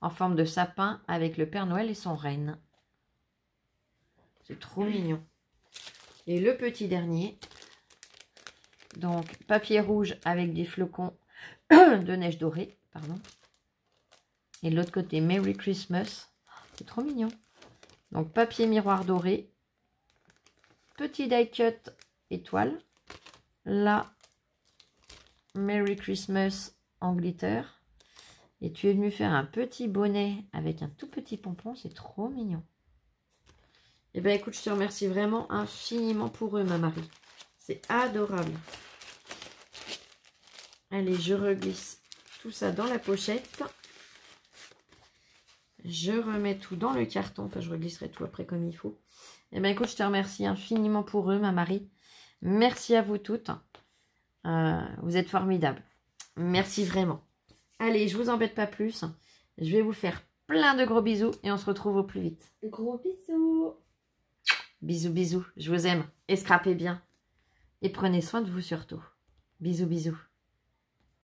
en forme de sapin avec le Père Noël et son renne. C'est trop mignon. Et le petit dernier, donc papier rouge avec des flocons de neige dorée, pardon. Et de l'autre côté, Merry Christmas. C'est trop mignon. Donc papier miroir doré, petit die cut étoile. Là, Merry Christmas en glitter. Et tu es venu faire un petit bonnet avec un tout petit pompon. C'est trop mignon. Et bien écoute, je te remercie vraiment infiniment pour eux, ma Marie. C'est adorable. Allez, je reglisse tout ça dans la pochette. Je remets tout dans le carton. Enfin, je reglisserai tout après comme il faut. Et bien écoute, je te remercie infiniment pour eux, ma Marie. Merci à vous toutes. Vous êtes formidables. Merci vraiment. Allez, je vous embête pas plus. Je vais vous faire plein de gros bisous et on se retrouve au plus vite. Gros bisous. Bisous, bisous. Je vous aime. Et scrapez bien. Et prenez soin de vous surtout. Bisous, bisous.